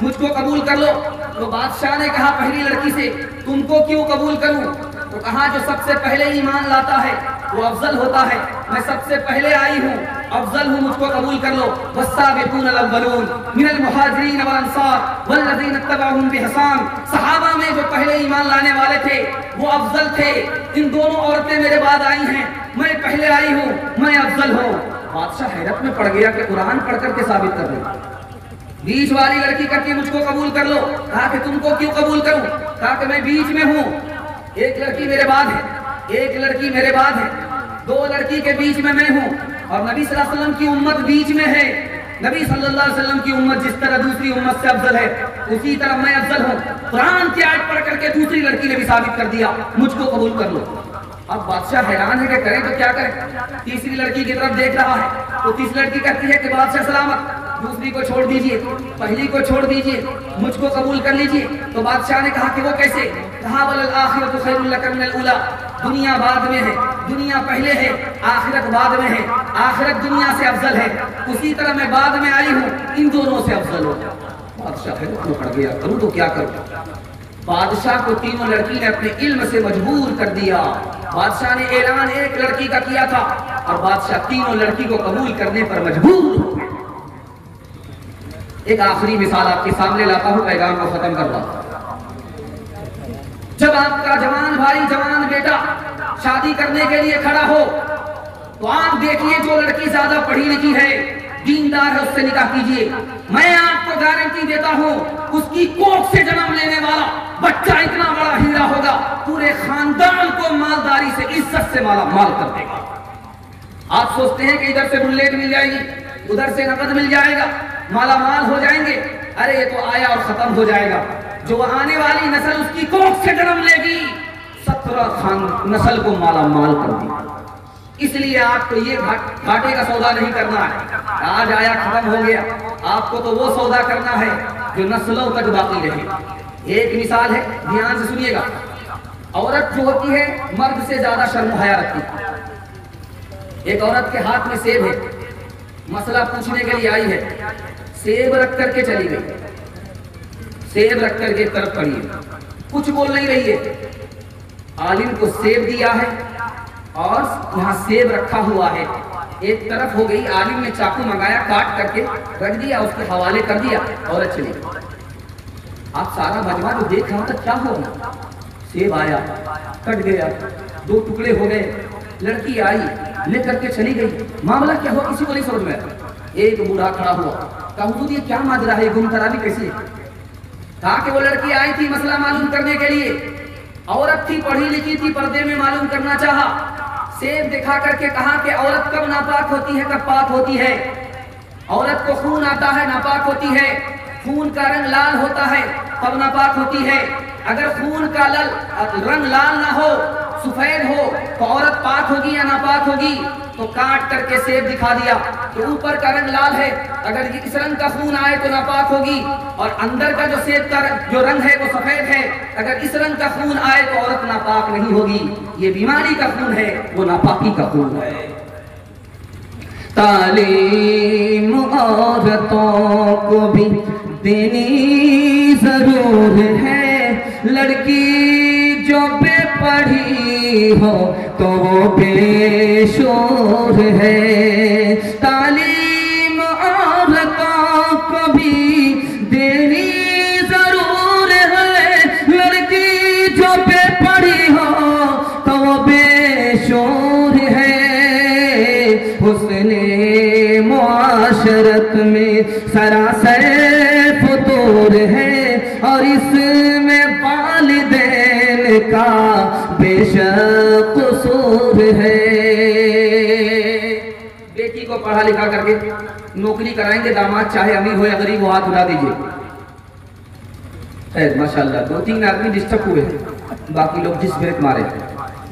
مجھ کو قبول کر لو. تو بادشاہ نے کہا پہلی لڑکی سے تم کو کیوں قبول کروں؟ تو کہا جو سب سے پہلے ایمان لاتا ہے وہ افضل ہوتا ہے، میں سب سے پہلے آئی ہوں، افضل ہوں، مجھ کو قبول کر لو. والسابقون الاولون من المہاجرین والانصار والذین اتبعوہم بإحسان، صحابہ میں جو پہلے ایمان لانے والے تھے وہ افضل تھے. ان دونوں عورتیں میرے بعد آئی ہیں، میں پہلے آئی ہوں، میں افضل ہوں. بادشاہ حیرت میں پڑ گیا کہ قرآن پڑھ کر کے ثابت کر دیں. بیچ والی لڑکی کہتی مجھ کو قبول کر لو. کہا کہ تم کو کیوں قبول کروں؟ کہا کہ میں بیچ میں ہوں، ایک لڑکی میرے بعد ہے، ایک لڑکی میرے بعد ہے، دو لڑکی کے بیچ میں ہوں، اور نبی صلی اللہ علیہ وسلم کی امت بیچ میں ہے. نبی صلی اللہ علیہ وسلم کی امت جس طرح دوسری امت سے افضل ہے اسی طرح میں افضل ہوں. قرآن کی آیت پڑھ کر کے دوسری لڑکی نے بھی ثابت کر دیا مجھ کو قبول کر لو. اب بادشاہ حیران ہے کہ کریں تو کیا کریں. تیسری لڑکی کی طرف دیکھ رہا ہے تو تیسری لڑکی کہتی ہے کہ بادشاہ سلامت, دوسری کو چھوڑ دیجئے, پہلی کو چھوڑ دیجئے, مجھ کو قبول کر لیجئے. تو بادشاہ نے کہا کہ وہ کیسے؟ کہا وَلَلْآخِرَةُ خَيْرٌ لَكَ مِنَ الْأُولَىٰ, دنیا بعد میں ہے, دنیا پہلے ہے, آخرت بعد میں ہے, آخرت دنیا سے افضل ہے, اسی طرح میں بعد میں آئی ہوں, ان دونوں سے افضل ہوں. بادشاہ ہے پڑ گیا, کروں تو کیا کروں. بادشاہ کو تینوں لڑکی نے اپنے علم سے مجبور کر دیا. بادشاہ نے اعلان ایک لڑکی کا کیا تھا اور بادشاہ تینوں لڑکی کو قبول کرنے پر مجبور. ایک آخری مثال آپ کے سامنے لاتا ہوں, پیغام کو ختم کر رہا ہوں. جب آپ کا جوان بھائی, جوان بیٹا شادی کرنے کے لیے کھڑا ہو تو آپ دیکھیے جو لڑکی زیادہ پڑھی لکھی ہے, دیندار ہے, اس سے نکاح کیجئے. میں آپ کو گارنٹی دیتا ہوں اس کی کوکھ سے جنم لینے والا بچہ اتنا بڑا ہیرا ہوگا, پورے خاندان کو مالداری سے, عزت سے مالا مال کر دے گا. آپ سوچتے ہیں کہ ادھر سے بلیٹ مل جائے گی, ادھر سے نقد مل جائے گا, مالا مال ہو جائیں گے. ارے یہ تو آیا اور ختم ہو جائے گا. جو آنے والی نسل اس کی کوکھ سے جنم لے گی 17 نسل کو مالا مال کر دی. اس لیے آپ کو یہ گھاٹے کا سودا نہیں کرنا ہے, آج آیا ختم ہو گیا. آپ کو تو وہ سودا کرنا ہے جو نسلوں تک باقی رہے. ایک مثال ہے, دھیان سے سنیے گا. عورت جو ہوتی ہے مرد سے زیادہ شرم و حیا رکھتی ہے. ایک عورت کے ہاتھ میں سیب ہے, مسئلہ پوچھنے کے لیے آئی ہے, سیب رکھ کر کے چلی گئی, سیب رکھ کر کے طرف پڑی ہے, کچھ بول نہیں رہی ہے. عالم کو سیب دیا ہے اور یہاں سیب رکھا ہوا ہے, ایک طرف ہو گئی. عالم نے چاقو منگایا, کاٹ کر کے رکھ دیا, اس کے حوالے کر دیا, عورت چلی گئی. آپ سارا مجمع جو دیکھ رہا تھا کیا ہوا, سیب آیا, کٹ گیا, 2 ٹکڑے ہو گئے, لڑکی آئی لے کر کے چلی گئی. معاملہ کیا ہوا کسی کو نہیں سمجھ میں. ایک بوڑھا کھڑا ہوا, کہا حضور یہ کیا ماجرا ہے, گم خرابی کیسی ہے؟ کہا کہ وہ لڑکی آئی تھی مسئلہ معلوم کرنے کے لیے, عورت تھی, پڑھی لکھی تھی, پردے میں معلوم کرنا چاہا. سیب دکھا کر کے کہا کہ عورت کب ناپاک ہوتی ہے, کب پاک ہوتی ہے. عورت کو خون آتا ہے ناپاک ہوتی ہے, خون کا رنگ لال ہوتا ہے تب ناپاک ہوتی ہے. اگر خون کا رنگ لال نہ ہو, سفید ہو, تو عورت پاک ہوگی یا ناپاک ہوگی؟ تو کاٹ کر کے سیب دکھا دیا کہ اوپر کا رنگ لال ہے, اگر اس رنگ کا خون آئے تو ناپاک ہوگی, اور اندر کا جو سیب کا جو رنگ ہے وہ سفید ہے, اگر اس رنگ کا خون آئے تو عورت ناپاک نہیں ہوگی. یہ بیماری کا خون ہے, وہ ناپاکی کا خون ہے. تعلیم عورتوں کو بھی دینی ضرور ہے, لڑکی جو بے پڑھی ہو تو وہ بے شعور ہے. تعلیم عورتوں کو بھی دینی ضرور ہے, لڑکی جو بے پڑھی ہو تو وہ بے شعور ہے. حسن معاشرت میں سراسر فطور ہے, اور اس میں والدین کا بے شک قصور ہے. بیٹی کو پڑھا لکھا کر کے نوکری کرائیں گے, داماد چاہے امیر ہو یا غریب ہو, ہاتھ اٹھا دیجئے. خیر ماشاءاللہ 2-3 آدمی ڈسٹرب ہوئے, باقی لوگ جس بریک مارے.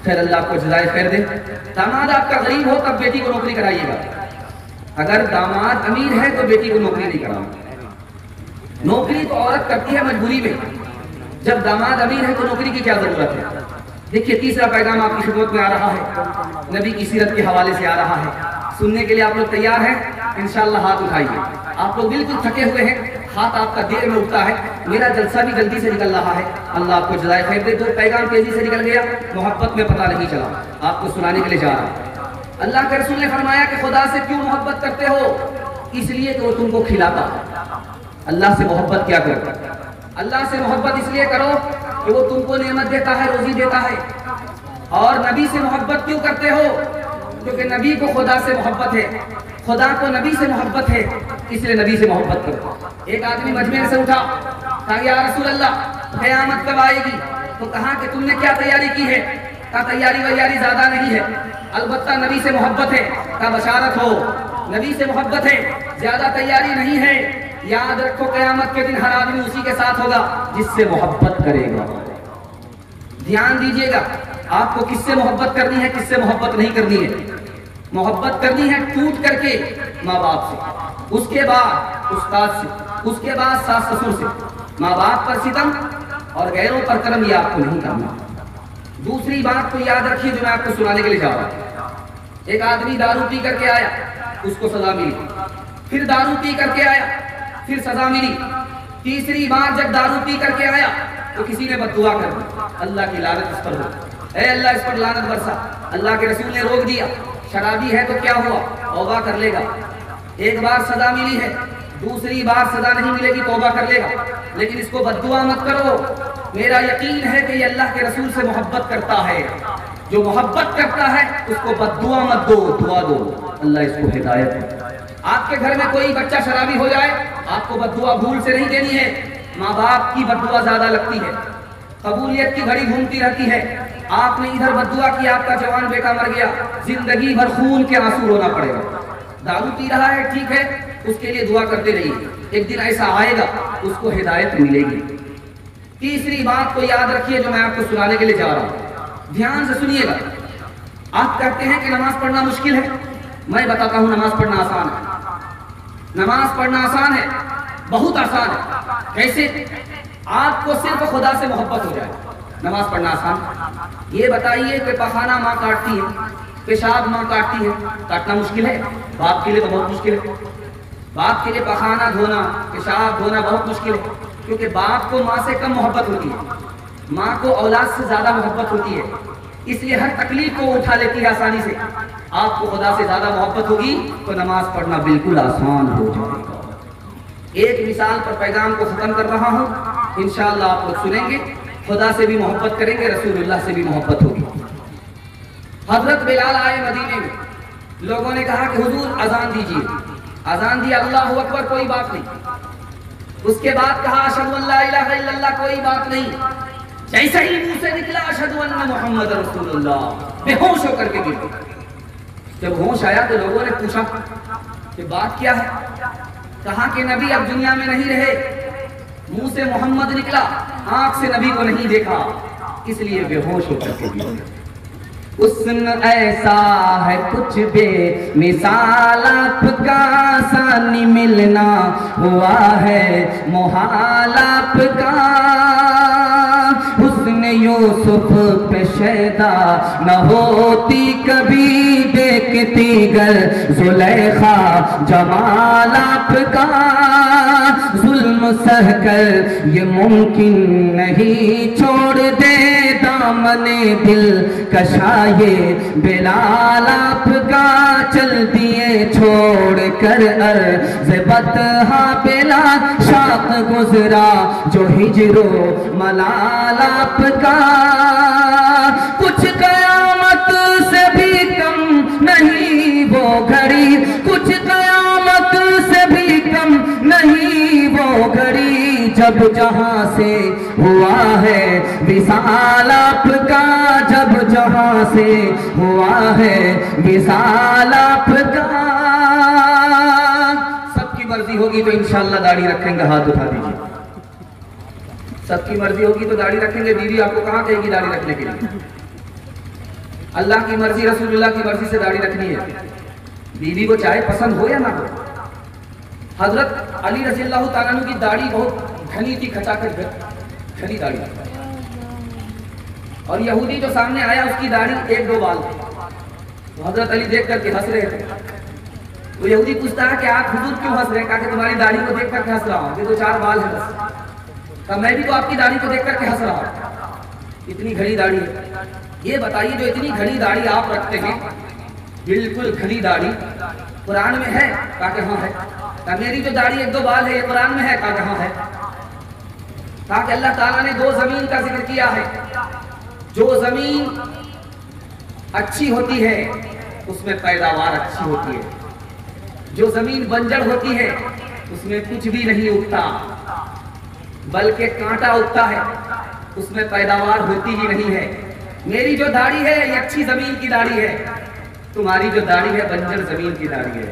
خیر اللہ آپ کو جزائے خیر دے. داماد آپ کا غریب ہو تب بیٹی کو نوکری کرائیے گا, اگر داماد امیر ہے تو بیٹی کو نوکری نہیں کراؤ. نوکری تو عورت کرتی ہے مجبوری میں, جب داماد امیر ہے تو نوکری کی کیا ضرورت ہے. دیکھیے تیسرا پیغام آپ کی خدمت میں آ رہا ہے, نبی کی سیرت کے حوالے سے آ رہا ہے. سننے کے لیے آپ لوگ تیار ہیں؟ انشاءاللہ ہاتھ اٹھائیے. آپ لوگ بالکل تھکے ہوئے ہیں, ہاتھ آپ کا دیر میں اٹھتا ہے, میرا جلسہ بھی جلدی سے نکل رہا ہے. اللہ آپ کو جزائے خیر دے. 2 پیغام تیزی سے نکل گیا, محبت میں پتہ نہیں چلا, آپ کو سنانے کے لیے جا رہا ہوں. اللہ کے رسول نے فرمایا کہ خدا سے کیوں محبت کرتے ہو؟ اس لیے کہ وہ تم کو کھلاتا. اللہ سے محبت کیا کرو؟ اللہ سے محبت اس لیے کرو کہ وہ تم کو نعمت دیتا ہے, روزی دیتا ہے. اور نبی سے محبت کیوں کرتے ہو؟ کیونکہ نبی کو خدا سے محبت ہے, خدا کو نبی سے محبت ہے, اس لیے نبی سے محبت کرو. ایک آدمی مجمع سے اٹھا, کہا یا رسول اللہ قیامت کب آئے گی؟ تو کہا کہ تم نے کیا تیاری کی ہے؟ کہا تیاری ویاری زیادہ نہیں ہے, البتہ نبی سے محبت ہے. کہا بشارت ہو, نبی سے محبت ہے زیادہ تیاری نہیں ہے. یاد رکھو قیامت کے دن ہر آدمی اسی کے ساتھ ہوگا جس سے محبت کرے گا. دھیان دیجئے گا آپ کو کس سے محبت کرنی ہے, کس سے محبت نہیں کرنی ہے. محبت کرنی ہے ٹوٹ کر کے ماں باپ سے, اس کے بعد استاد سے, اس کے بعد ساس سسر سے. ماں باپ پر ستم اور غیروں پر کرم یہ آپ کو نہیں کرنا. دوسری بات کو یاد رکھیے جو میں آپ کو سنانے کے لیے جا رہا ہوں. ایک آدمی دارو پی کر کے آیا, اس کو سزا ملی. پھر دارو پی کر کے آیا, پھر سزا ملی. تیسری بار جب دارو پی کر کے آیا تو کسی نے بد دعا کر دی, اللہ کی لعنت اس پر ہو, اے اللہ اس پر لعنت برسا. اللہ کے رسول نے روک دیا, شرابی ہے تو کیا ہوا, توبہ کر لے گا. ایک بار سزا ملی ہے, دوسری بار سزا نہیں ملے گی, توبہ کر لے گا. لیکن اس کو بد دعا مت کرو. میرا یقین ہے کہ یہ اللہ کے رسول سے محبت کرتا ہے. جو محبت کرتا ہے اس کو بد دعا مت دو, دعا دو. اللہ اس کو ہدایت دے. آپ کے گھر میں کوئی بچہ شرابی ہو جائے, آپ کو بد دعا بھول سے نہیں دینی ہے. ماں باپ کی بد دعا زیادہ لگتی ہے, قبولیت کی گھڑی گھومتی رہتی ہے. آپ نے ادھر بد دعا کی, آپ کا جوان بیٹا مر گیا, زندگی بھر خون کے آنسو رونا پڑے گا. دارو پی رہا ہے ٹھیک ہے, اس کے لیے دعا کرتے رہیے, ایک دن ایسا آئے گا اس کو ہدایت ملے گی. تیسری بات کو یاد رکھیے جو میں آپ کو سنانے کے لیے جا رہا ہوں, دھیان سے سنیے گا. آپ کہتے ہیں کہ نماز پڑھنا مشکل ہے, میں بتاتا ہوں نماز پڑھنا آسان ہے. نماز پڑھنا آسان ہے, بہت آسان ہے. کیسے؟ آپ کو صرف خدا سے محبت ہو جائے, نماز پڑھنا آسان. یہ بتائیے کہ پخانہ ماں کاٹتی ہے, پیشاب ماں کاٹتی ہے, کاٹنا مشکل ہے؟ باپ کے لیے تو بہت مشکل ہے. باپ کے لیے پخانہ دھونا, پیشاب دھونا بہت مشکل ہے, کیونکہ باپ کو ماں سے کم محبت ہوتی ہے, ماں کو اولاد سے زیادہ محبت ہوتی ہے. اس لیے ہر تکلیف کو اٹھا لیتی ہے آسانی سے. آپ کو خدا سے زیادہ محبت ہوگی تو نماز پڑھنا بالکل آسان ہو جائے گا. ایک مثال پر پیغام کو ختم کر رہا ہوں, انشاءاللہ آپ لوگ سنیں گے. خدا سے بھی محبت کریں گے, رسول اللہ سے بھی محبت ہوگی. حضرت بلال آئے مدینے میں, لوگوں نے کہا کہ حضور اذان دیجیے. اذان دی, اللہ اکبر, کوئی بات نہیں. اس کے بعد کہا اشہد ان لا الہ الا اللہ, کوئی بات نہیں. جیسا ہی منہ سے نکلا اشہد ان محمد رسول اللہ, بے ہوش ہو کر کے گر گئے. جب ہوش آیا تو لوگوں نے پوچھا کہ بات کیا ہے. کہا کہ نبی اب دنیا میں نہیں رہے, منہ سے محمد نکلا, آنکھ سے نبی کو نہیں دیکھا, اس لیے بے ہوش ہو کر کے گر گئے. حسن ایسا ہے کچھ بے مثال, آپ کا ثانی ملنا ہوا ہے محال آپ کا. حسن یوسف پہ شیدا نہ ہوتی کبھی, دیکھتی گر زلیخا جمال آپ کا. ظلم سہ کر یہ ممکن نہیں, چھوڑ دے دامن دل کشائے بلال آپ کا. چل دیے چھوڑ کر عرض بطحا بلال, شاق گزرا جو ہجر و ملال آپ کا. کچھ قیامت سے بھی کم نہیں وہ گھڑی, کچھ قیامت سے بھی کم نہیں وہ گھڑی, جب جہاں سے ہوا ہے وصال آپ کا, جب جہاں سے ہوا ہے وصال آپ کا. سب کی مرضی ہوگی تو انشاءاللہ داڑھی رکھیں گے, ہاتھ اٹھا دیجیے. سب کی مرضی ہوگی تو داڑھی رکھیں گے. بیوی آپ کو کہاں کہے گی داڑھی رکھنے کے لیے؟ اللہ کی مرضی, رسول اللہ کی مرضی سے داڑھی رکھنی ہے. بیوی کو چاہے پسند ہو یا نہ ہو. حضرت علی رضی اللہ تعالیٰ عنہ کی داڑھی بہت گھنی تھی, کھچا کر گھنی داڑھی, اور یہودی جو سامنے آیا اس کی داڑھی ایک دو بال تھے. تو حضرت علی دیکھ کر کے ہنس رہے تھے. وہ یہودی پوچھتا ہے کہ آپ حضور کیوں ہنس رہے ہیں؟ کہا کہ تمہاری داڑھی کو دیکھ کر کے ہنس رہا ہوں, یہ دو چار بال ہیں بس. کہا میں بھی تو آپ کی داڑھی کو دیکھ کر کے ہنس رہا ہوں, اتنی گھنی داڑھی ہے. یہ بتائیے جو اتنی گھنی داڑھی آپ رکھتے ہیں, بالکل گھنی داڑھی, قرآن میں ہے؟ کہا کہ ہاں ہے. کہا میری جو داڑھی ایک دو بال ہے یہ قرآن میں ہے؟ کہا کہ ہاں ہے. کہا کہ اللہ تعالیٰ نے دو زمین کا ذکر کیا ہے. جو زمین اچھی ہوتی ہے اس میں پیداوار اچھی ہوتی ہے, جو زمین بنجر ہوتی ہے اس میں کچھ بھی نہیں اگتا بلکہ کانٹا اگتا ہے, اس میں پیداوار ہوتی ہی نہیں ہے. میری جو داڑھی ہے یہ اچھی زمین کی داڑھی ہے, تمہاری جو داڑھی ہے بنجر زمین کی داڑھی ہے.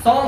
100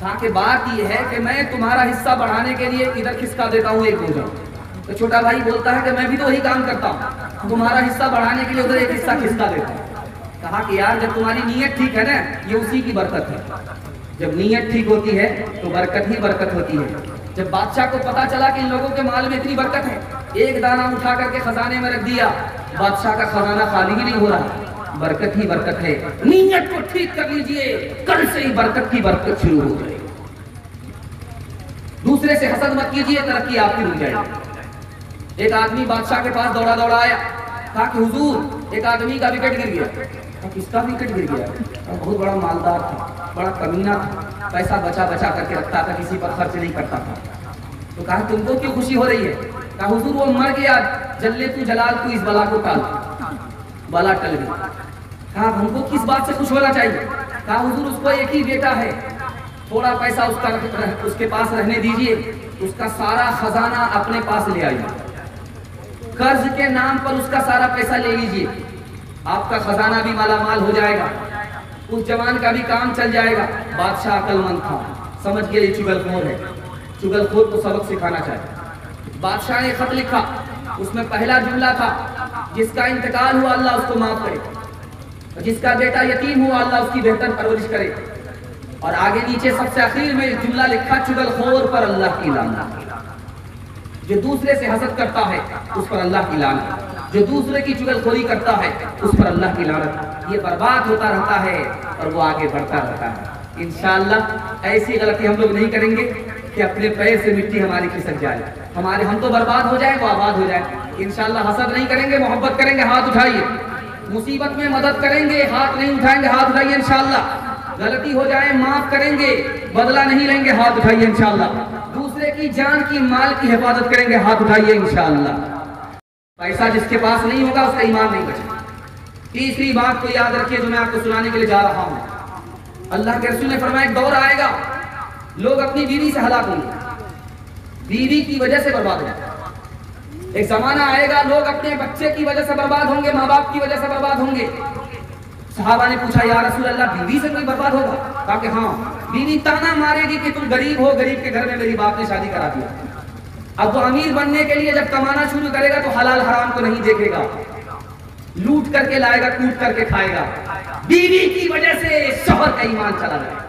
کہا کہ بات یہ ہے کہ میں تمہارا حصہ بڑھانے کے لیے ادھر کھسکا دیتا ہوں ایک بوجھا. تو چھوٹا بھائی بولتا ہے کہ میں بھی تو وہی کام کرتا ہوں, تمہارا حصہ بڑھانے کے لیے ادھر ایک حصہ کھسکا دیتا ہوں. کہا کہ یار جب تمہاری نیت ٹھیک ہے نا, یہ اسی کی برکت ہے. جب نیت ٹھیک ہوتی ہے تو برکت ہی برکت ہوتی ہے. جب بادشاہ کو پتا چلا کہ ان لوگوں کے مال میں اتنی برکت ہے, ایک دانہ اٹھا کر کے خزانے میں رکھ دیا, بادشاہ کا خزانہ خالی ہی نہیں ہو رہا, برکت ہی برکت ہے. نیت کو ٹھیک کر لیجئے, کل سے ہی برکت کی برکت شروع ہو جائے. دوسرے سے حسد مت کیجئے, ترقی آپ کی رک جائے. ایک آدمی بادشاہ کے پاس دوڑا دوڑا آیا, کہا کہ حضور ایک آدمی کا وکٹ گر گیا. کس کا وکٹ گر گیا؟ بہت بڑا مالدار تھا, بڑا کمینہ تھا, پیسہ بچا بچا کر کے رکھتا تھا, کسی پر خرچ نہیں کرتا تھا. تو کہا تم کو کیوں خوشی ہو رہی ہے؟ کہا حضور وہ مر گیا, جلے تو جلال تو اس بلا کو ٹال, بلا ٹل گئی. کہا ہم کو کس بات سے خوش ہونا چاہیے؟ کہا حضور اس کو ایک ہی بیٹا ہے, تھوڑا پیسہ اس کے پاس رہنے دیجئے, اس کا سارا خزانہ اپنے پاس لے آئیے, قرض کے نام پر اس کا سارا پیسہ لے لیجئے, آپ کا خزانہ بھی مالا مال ہو جائے گا, اس جوان کا بھی کام چل جائے گا. بادشاہ عقل مند تھا, سمجھ گیا یہ چگل خور ہے, چگل خور کو سبق سکھانا چاہیے. بادشاہ نے خط لکھا, اس میں پہلا جملہ تھا جس کا انتقال ہوا اللہ اس کو معاف کرے, جس کا بیٹا یتیم ہوا اللہ اس کی بہتر پرورش کرے. اور آگے نیچے سب سے اخیر میں جملہ لکھا, چگل خور پر اللہ کی لعنت. جو دوسرے سے حسد کرتا ہے اس پر اللہ کی لعنت, جو دوسرے کی چگل خوری کرتا ہے اس پر اللہ کی لعنت. یہ برباد ہوتا رہتا ہے اور وہ آگے بڑھتا رہتا ہے. انشاءاللہ ایسی غلطی ہم لوگ نہیں کریں گے کہ اپنے پیر سے مٹی ہماری کھسک جائے, ہم تو برباد ہو جائیں, وہ آباد ہو جائیں. انشاءاللہ حسد نہیں کریں گے, محبت کریں گے, ہاتھ اٹھائیے. مصیبت میں مدد کریں گے, ہاتھ نہیں اٹھائیں گے, ہاتھ اٹھائیے. انشاءاللہ غلطی ہو جائے معاف کریں گے, بدلہ نہیں لیں گے, ہاتھ اٹھائیے. انشاءاللہ دوسرے کی جان کی مال کی حفاظت کریں گے, ہاتھ اٹھائیے. انشاءاللہ پیسہ جس کے پاس نہیں ہوگا اس کا ایمان نہیں بچے. تیسری بات کو یاد رکھیے جو میں آپ کو سنانے کے لیے جا رہا ہوں. اللہ کے رسول نے فرمایا ایک دور آئے گا لوگ اپنی بیوی سے ہلاک ہوں گے, بیوی کی وجہ سے برباد ہوں گے. ایک زمانہ آئے گا لوگ اپنے بچے کی وجہ سے برباد ہوں گے, ماں باپ کی وجہ سے برباد ہوں گے. صحابہ نے پوچھا یا رسول اللہ بیوی سے کوئی برباد ہوگا؟ کہا کہ ہاں, بیوی تانا مارے گی کہ تم غریب ہو, غریب کے گھر میں میری باپ نے شادی کرا دیا. اب وہ امیر بننے کے لیے جب کمانا شروع کرے گا تو حلال حرام کو نہیں دیکھے گا, لوٹ کر کے لائے گا, کوٹ کر کے کھائے گا. بیوی کی وجہ سے شوہر کا ایمان چلا جائے.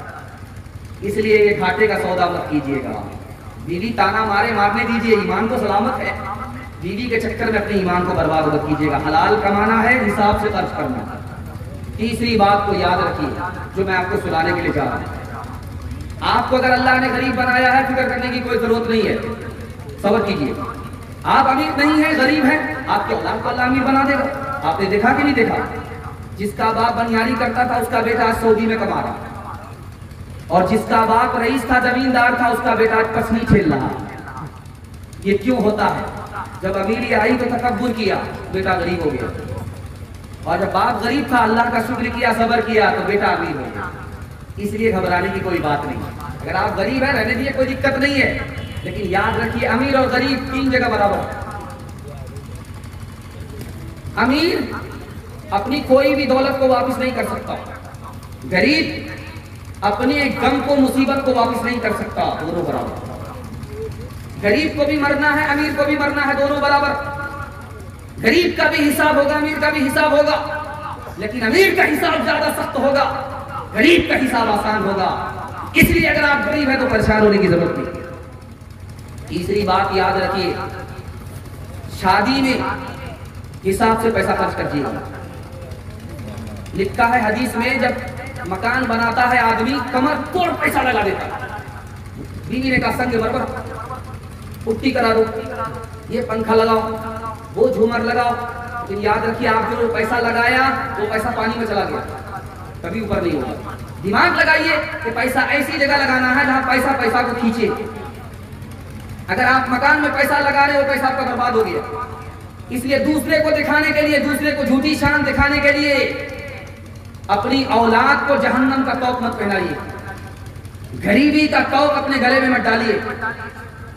اس لیے یہ گھاٹے کا سودا مت کیجیے گا. بیوی تانا مارنے دیجیے, ایمان کو سلامت ہے. بیوی کے چکر میں اپنے ایمان کو برباد مت کیجیے گا. حلال کمانا ہے, حساب سے خرچ کرنا ہے. تیسری بات کو یاد رکھیے جو میں آپ کو سنانے کے لیے جا رہا ہوں. آپ کو اگر اللہ نے غریب بنایا ہے فکر کرنے کی کوئی ضرورت نہیں ہے, صبر کیجیے. آپ امیر نہیں ہیں, غریب ہیں, آپ کے اولاد کو اللہ امیر بنا دے گا. آپ نے دیکھا کہ نہیں دیکھا, جس کا باپ بنیاری کرتا تھا اس کا بیٹا آج سعودی میں کما رہا, اور جس کا باپ رئیس تھا, زمیندار تھا, اس کا بیٹا آج پسنی کھیل رہا. یہ کیوں ہوتا ہے؟ جب امیری آئی تو تکبر کیا, بیٹا غریب ہو گیا, اور جب باپ غریب تھا اللہ کا شکر کیا, صبر کیا تو بیٹا امیر ہو گیا. اس لیے گھبرانے کی کوئی بات نہیں. اگر آپ غریب ہیں رہنے دیجیے, کوئی دقت نہیں ہے, لیکن یاد رکھیے امیر اور غریب تین جگہ برابر. امیر اپنی کوئی بھی دولت کو واپس نہیں کر سکتا, غریب اپنے غم کو, مصیبت کو واپس نہیں کر سکتا. دونوں برابر. غریب کو بھی مرنا ہے, امیر کو بھی مرنا ہے, دونوں برابر. غریب کا بھی حساب ہوگا, امیر کا بھی حساب ہوگا, لیکن امیر کا حساب زیادہ سخت ہوگا, غریب کا حساب آسان ہوگا. اس لیے اگر آپ غریب ہیں تو پریشان ہونے کی ضرورت نہیں. تیسری بات یاد رکھیے, شادی میں حساب سے پیسہ خرچ کیجیے گا. لکھا ہے حدیث میں جب مکان بناتا ہے آدمی کمر توڑ پیسہ لگا دیتا ہے. بیوی نے کہا سنگ برابر, پٹی کرا دو, یہ پنکھا لگاؤ, وہ جھومر لگاؤ, لیکن یاد رکھیے آپ جو پیسہ لگایا وہ پیسہ پانی میں چلا گیا, کبھی اوپر نہیں ہوگا. دماغ لگائیے کہ پیسہ ایسی جگہ لگانا ہے جہاں پیسہ کو کھینچے. اگر آپ مکان میں پیسہ لگا رہے ہو پیسہ آپ کا برباد ہو گیا. اس لیے دوسرے کو دکھانے کے لیے, دوسرے کو جھوٹی شان دکھانے کے لیے اپنی اولاد کو جہنم کا توق مت پہنائیے, غریبی کا توق اپنے گلے میں مت ڈالیے.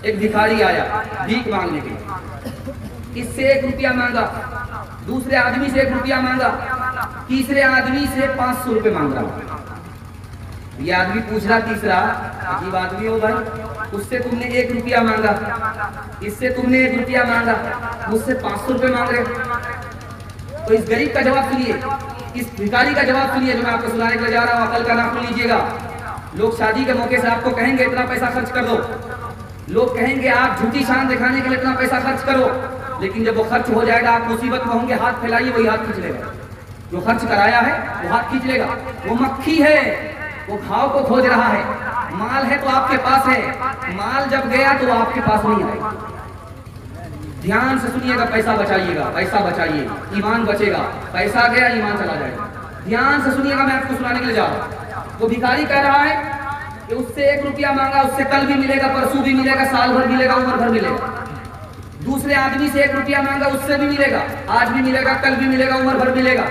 ایک بھکاری آیا بھیک مانگنے کے لیے, اس سے 1 روپیہ مانگا, دوسرے آدمی سے 1 روپیہ مانگا, تیسرے آدمی سے 500 روپے مانگ رہا. یہ آدمی پوچھ رہا تیسرا، عجیب آدمی ہو بھائی، اس سے تم نے 1 روپیہ مانگا، اس سے تم نے 1 روپیہ مانگا، مجھ سے 500 روپے مانگ رہے۔ تو اس غریب کا جواب سنیے، اس بھکاری کا جواب سنیے جو میں آپ کو سنانے کے لیے جا رہا ہوں، عقل کا نام لیجیے گا۔ لوگ شادی کے موقع سے آپ کو کہیں گے اتنا پیسہ خرچ کر دو، لوگ کہیں گے آپ جھوٹی شان دکھانے کے لیے اتنا پیسہ خرچ کرو، لیکن جب وہ خرچ ہو جائے گا آپ مصیبت میں ہوں گے، ہاتھ پھیلائیے وہی ہاتھ کھینچ لے گا، جو خرچ کرایا ہے وہ ہاتھ کھینچ لے گا۔ وہ مکھی ہے، وہ گھاؤ کو کھوج رہا ہے، مال ہے تو آپ کے پاس ہے، مال جب گیا تو وہ آپ کے پاس نہیں آئے گا۔ دھیان سے سنیے گا، پیسہ بچائیے گا، پیسہ بچائیے، ایمان بچے گا، پیسہ گیا ایمان چلا جائے گا۔ دھیان سے سنیے گا، میں آپ کو سنانے کے لیے جا رہا ہوں۔ وہ بھکاری کہہ رہا ہے کہ اس سے 1 روپیہ مانگا، اس سے کل بھی ملے گا، پرسوں بھی ملے گا، سال بھر ملے گا، عمر بھر ملے گا۔ دوسرے آدمی سے 1 روپیہ مانگا، اس سے بھی ملے گا، آج بھی ملے گا، کل بھی ملے گا، عمر بھر ملے گا،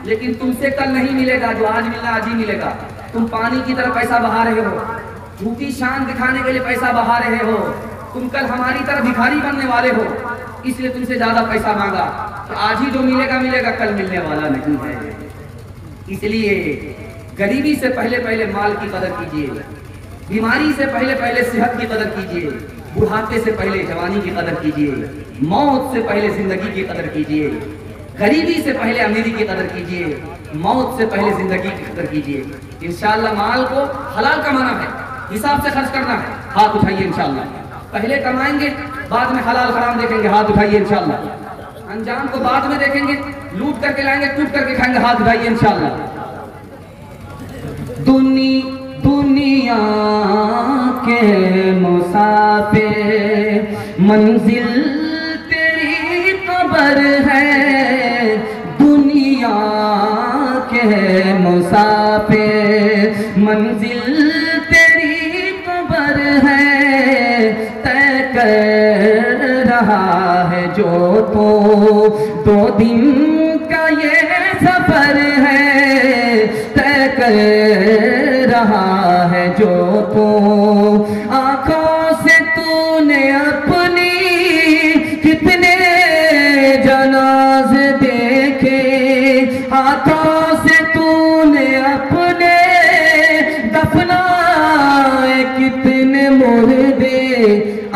لیکن تم سے کل نہیں ملے گا، جو آج ملنا آج ہی ملے گا۔ تم پانی کی طرح پیسہ بہا رہے ہو، جھوٹی شان دکھانے کے لیے پیسہ بہا رہے ہو، تم کل ہماری طرح بھکاری بننے والے ہو، اس لیے تم سے زیادہ پیسہ مانگا کہ آج ہی جو ملے گا ملے گا، کل ملنے والا نہیں ہے۔ اس لیے غریبی سے پہلے مال کی قدر کیجیے، بیماری سے پہلے صحت کی قدر کیجیے، بڑھاپے سے پہلے جوانی کی قدر کیجیے، موت سے پہلے زندگی کی قدر کیجیے، غریبی سے پہلے امیری کی قدر کیجیے، موت سے پہلے زندگی کی قدر کیجیے۔ انشاءاللہ مال کو حلال کمانا ہے، حساب سے خرچ کرنا ہے، ہاتھ اٹھائیے انشاءاللہ۔ پہلے کمائیں گے، بعد میں حلال حرام دیکھیں گے، ہاتھ اٹھائیے انشاءاللہ۔ انجام کو بعد میں دیکھیں گے، لوٹ کر کے لائیں گے، ٹوٹ کر کے کھائیں گے، ہاتھ اٹھائیے انشاءاللہ۔ دنیا کے مسافر منزل تیری قبر ہے، دنیا کے مسافر منزل تیری قبر ہے، طے کر رہا ہے جو تو 2 دن کا یہ سفر ہے، طے کر رہا ہے جو تو آنکھوں سے تو نے اپنی کتنے جنازے دیکھے، ہاتھوں سے تو نے اپنے دفنائے کتنے مردے،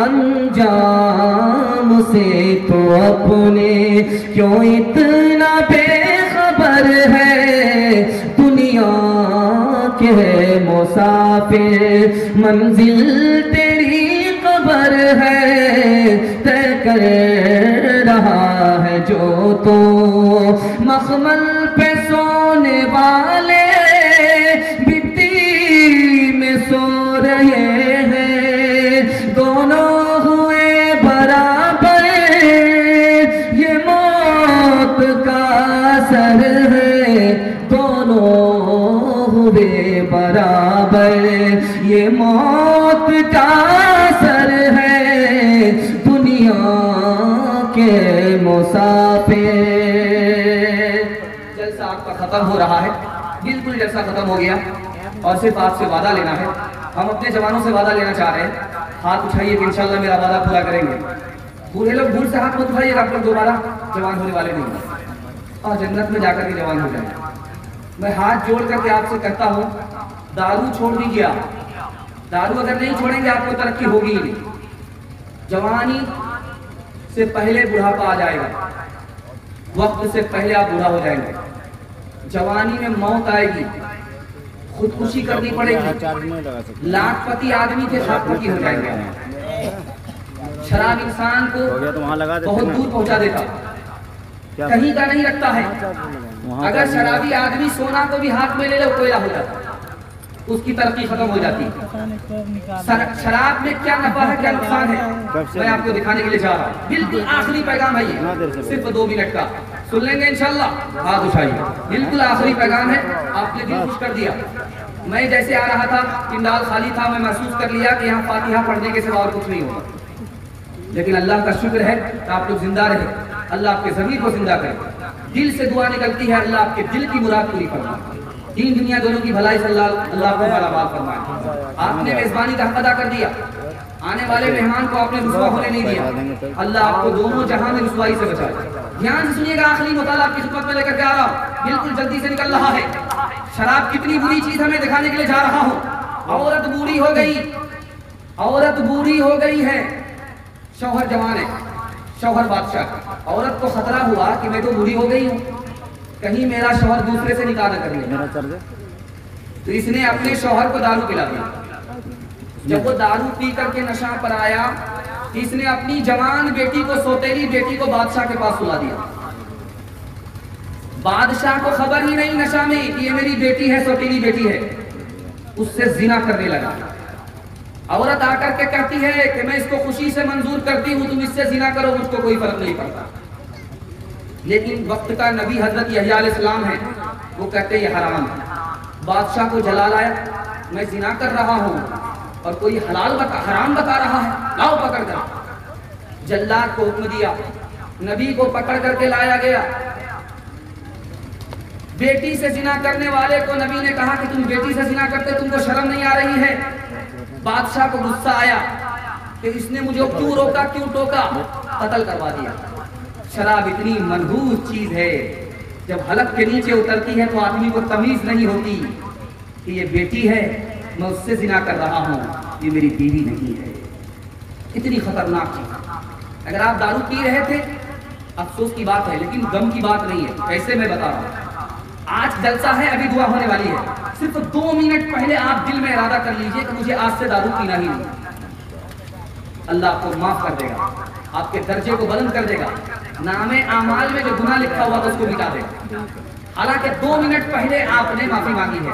انجام سے تو اپنے کیوں اتنا بے خبر ہے، دنیا کے مسافر منزل تیری قبر ہے، طے کر رہا ہے جو تو مخمل پہ سونے والے بتی میں سو رہے ہیں، دونوں ہوئے برابر، یہ موت کا اثر ہے، دونوں ہوئے برابر، یہ موت کا اثر ہے، دنیا کے مسافر۔ جلسہ آپ کا ختم ہو رہا ہے، بالکل جلسہ ختم ہو گیا، اور صرف آپ سے وعدہ لینا ہے۔ ہم اپنے جوانوں سے وعدہ لینا چاہ رہے ہیں، ہاتھ اٹھائیے کہ انشاءاللہ میرا وعدہ پورا کریں گے۔ بوڑھے لوگ بھول سے ہاتھ مت اٹھائیے گا، آپ لوگ دوبارہ جوان ہونے والے نہیں ہیں، اور جنت میں جا کر کے جوان ہو جائیں۔ میں ہاتھ جوڑ کر کے آپ سے کہتا ہوں، دارو چھوڑ دیجیے آپ، دارو اگر نہیں چھوڑیں گے آپ کو ترقی ہوگی ہی نہیں۔ جوانی سے پہلے بڑھاپا آ جائے گا، وقت سے پہلے آپ بوڑھا ہو جائیں گے، جوانی میں موت آئے گی، خودکشی کرنی پڑے گی، لاکھ پتی آدمی تھے لاکھ پتی ہو جائیں گے۔ شراب انسان کو بہت دور پہنچا دیتا، کہیں کا نہیں رکھتا ہے۔ اگر شرابی آدمی سونا کو بھی ہاتھ میں لے لے کوئلہ ہو جاتا، اس کی ترقی ختم ہو جاتی۔ شراب میں کیا نفع ہے کیا نقصان ہے میں آپ کو دکھانے کے لیے جا رہا ہوں۔ بالکل آخری پیغام ہے یہ، صرف 2 منٹ کا، سن لیں گے انشاءاللہ، ہاتھ اٹھائیے۔ بالکل آخری پیغام ہے، آپ نے دل خوش کر دیا۔ میں جیسے آ رہا تھا پنڈال خالی تھا، میں محسوس کر لیا کہ یہاں فاتحہ پڑھنے کے سوا اور کچھ نہیں ہوگا، لیکن اللہ کا شکر ہے کہ آپ لوگ زندہ رہے، اللہ آپ کے ضمیر کو زندہ کرے۔ دل سے دعا نکلتی ہے، اللہ آپ کے دل کی مراد پوری فرمائے۔ دین دنیا دونوں کی بھلائی سے اللہ کو براباد فرمائے. آپ نے میزبانی کا حق ادا کر دیا, آنے والے مہمان کو آپ نے رسوا ہونے نہیں دیا. اللہ آپ کو دونوں جہاں میں رسوائی سے بچائے. دھیان سے سنیے گا, آخری مطالعہ آپ کی خدمت میں لے کر کے آ رہا ہوں, بالکل جلدی سے نکل رہا ہے. شراب کتنی بری چیز ہمیں دکھانے کے لیے جا رہا ہوں. عورت بوڑھی ہو گئی, عورت بوڑھی ہو گئی ہے, شوہر جوان ہے, شوہر بادشاہ. عورت کو خطرہ ہوا کہ میں تو بوڑھی ہو گئی ہوں, کہیں میرا شوہر دوسرے سے نکاح نہ کر لے. تو اس نے اپنے شوہر کو دارو پلا دیا. جب وہ دارو پی کر کے نشہ پر آیا, اس نے اپنی جوان بیٹی کو, سوتیلی بیٹی کو بادشاہ کے پاس سلا دیا. بادشاہ کو خبر ہی نہیں نشہ میں کہ یہ میری بیٹی ہے, سوتیلی بیٹی ہے. اس سے زنا کرنے لگا. عورت آ کر کے کہتی ہے کہ میں اس کو خوشی سے منظور کرتی ہوں, تم اس سے زنا کرو, مجھ کو کوئی فرق نہیں پڑتا. لیکن وقت کا نبی حضرت یحییٰ علیہ السلام ہے, وہ کہتے یہ حرام ہے. بادشاہ کو جلال آیا, میں زنا کر رہا ہوں اور کوئی حرام بتا رہا ہے, لاؤ پکڑ کر. جلاد کو حکم دیا, نبی کو پکڑ کر کے لایا گیا. بیٹی سے زنا کرنے والے کو نبی نے کہا کہ تم بیٹی سے زنا کرتے, تم کو شرم نہیں آ رہی ہے؟ بادشاہ کو غصہ آیا کہ اس نے مجھے کیوں روکا, کیوں ٹوکا, قتل کروا دیا. شراب اتنی منحوس چیز ہے, جب حلق کے نیچے اترتی ہے تو آدمی کو تمیز نہیں ہوتی کہ یہ بیٹی ہے, میں اس سے زنا کر رہا ہوں, یہ میری بیوی نہیں ہے. اتنی خطرناک چیز. اگر آپ دارو پی رہے تھے, افسوس کی بات ہے, لیکن غم کی بات نہیں ہے. ایسے میں بتا رہا ہوں, آج جلسہ ہے, ابھی دعا ہونے والی ہے. صرف 2 منٹ پہلے آپ دل میں ارادہ کر لیجئے کہ مجھے آج سے دارو پینا ہی نہیں. اللہ آپ کو معاف کر دے گا, آپ کے درجے کو بلند کر دے گا. نام اعمال میں جو گناہ لکھا ہوا تھا اس کو مٹا دے گا. حالانکہ 2 منٹ پہلے آپ نے معافی مانگی ہے.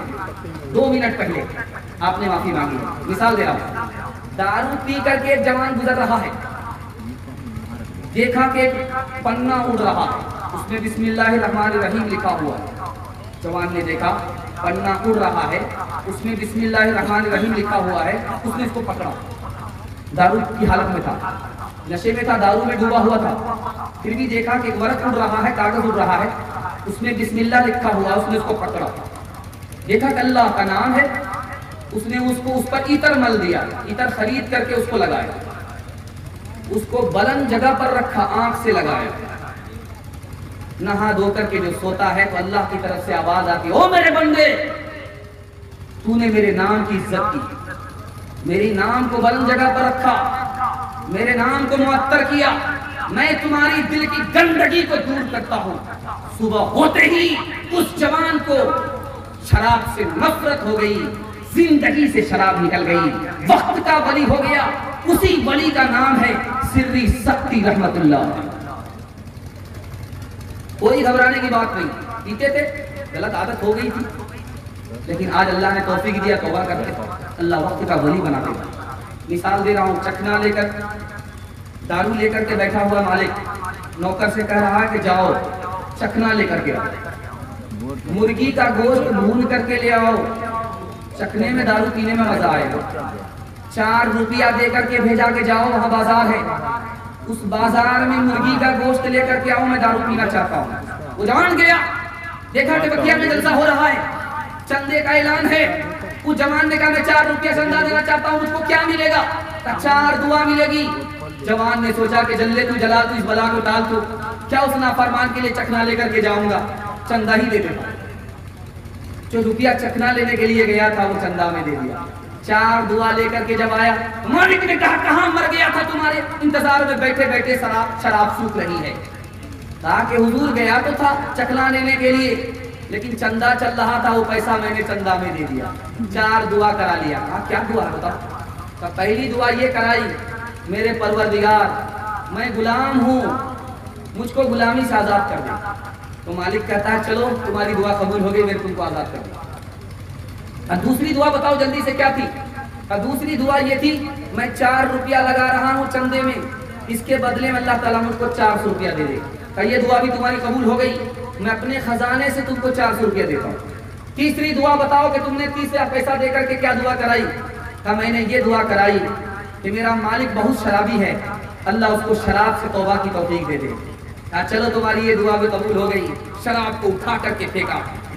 2 منٹ پہلے آپ نے معافی مانگی ہے. مثال دے رہا ہوں, دارو پی کر کے ایک جوان گزر رہا ہے, دیکھا کہ پنا اڑ رہا ہے, اس میں بسم اللہ الرحمن الرحیم لکھا ہوا ہے. جوان نے دیکھا پنا اڑ رہا ہے, اس میں بسم اللہ الرحمن الرحیم لکھا ہوا ہے. اس نے اس کو پکڑا. دارو کی حالت میں تھا, نشے میں تھا, دارو میں ڈوبا ہوا تھا, پھر بھی دیکھا کہ ورق اڑ رہا ہے, کاغذ اڑ رہا ہے, اس میں بسم اللہ لکھا ہوا. اس نے اس کو پکڑا, دیکھا کہ اللہ کا نام ہے. اس نے اس کو اس پر عطر مل دیا, عطر خرید کر کے اس کو لگایا, اس کو بلند جگہ پر رکھا, آنکھ سے لگایا. نہا دھو کر کے جو سوتا ہے تو اللہ کی طرف سے آواز آتی, او میرے بندے, تو نے میرے نام کی عزت کی, میری نام کو بلند جگہ پر رکھا, میرے نام کو معطر کیا, میں تمہاری دل کی گندگی کو دور کرتا ہوں. صبح ہوتے ہی اس جوان کو شراب سے نفرت ہو گئی, زندگی سے شراب نکل گئی, وقت کا ولی ہو گیا. اسی ولی کا نام ہے سری سختی رحمت اللہ. کوئی گھبرانے کی بات نہیں, پیتے تھے, غلط عادت ہو گئی تھی, لیکن آج اللہ نے توفیق دیا, توبہ کرتے, اللہ وقت کا ولی بنا دے. مثال دے رہا ہوں, چکنا لے کر, دارو لے کر کے بیٹھا ہوا مالک نوکر سے کہہ رہا ہے کہ جاؤ چکنا لے کر کے آؤ, مرغی کا گوشت بھون کر کے لے آؤ, چکنے میں دارو پینے میں مزہ آئے گا. 4 روپیہ دے کر کے بھیجا کہ جاؤ وہاں بازار ہے, اس بازار میں مرغی کا گوشت لے کر کے آؤ, میں دارو پینا چاہتا ہوں. وہ جوان گیا, دیکھا کہ بکیا میں جلسہ ہو رہا ہے, چندے کا اعلان ہے. اس جوان نے کہا میں 4 روپیہ چندہ دینا چاہتا ہوں, مجھ کو کیا ملے گا؟ 4 دعا ملے گی. جوان نے سوچا کہ جلے تو جلا, تو اس بلا کو ٹال, تو کیا اس نافرمان کے لیے چکنا لے کر کے جاؤں گا, چندہ ہی دے دیتا. جو روپیہ چکنا لینے کے لیے گیا تھا وہ چندہ میں دے دیا. 4 دعا لے کر کے جب آیا, مالک نے کہا کہاں مر گیا تھا, تمہارے انتظار میں بیٹھے بیٹھے شراب سوکھ رہی ہے. کہا کہ حضور گیا تو تھا چکنا لینے کے لیے, لیکن چندہ چل رہا تھا, وہ پیسہ میں نے چندہ میں دے دیا. 4 دعا کرا لیا. کہا کیا دعا ہے بتاؤ؟ پہلی دعا یہ کرائی, میرے پروردگار میں غلام ہوں, مجھ کو غلامی سے آزاد کر دے. تو مالک کہتا ہے چلو تمہاری دعا قبول ہو گئی, میں تم کو آزاد کر دوں. دوسری دعا بتاؤ جلدی سے کیا تھی؟ دوسری دعا یہ تھی, میں 4 روپیہ لگا رہا ہوں چندے میں, اس کے بدلے میں اللہ تعالیٰ مجھ کو 400 روپیہ دے دے. کہ یہ دعا بھی تمہاری قبول ہو گئی, میں اپنے خزانے سے تم کو 400 روپیہ دیتا ہوں. تیسری دعا بتاؤ کہ تم نے تیسرا پیسہ دے کر کے کیا دعا کرائی؟ کہ میں نے یہ دعا کرائی کہ میرا مالک بہت شرابی ہے, اللہ اس کو شراب سے توبہ کی توفیق دے دے. چلو تمہاری یہ دعا بھی قبول ہو گئی. شراب کو اٹھا کر کے پھینکا,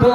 2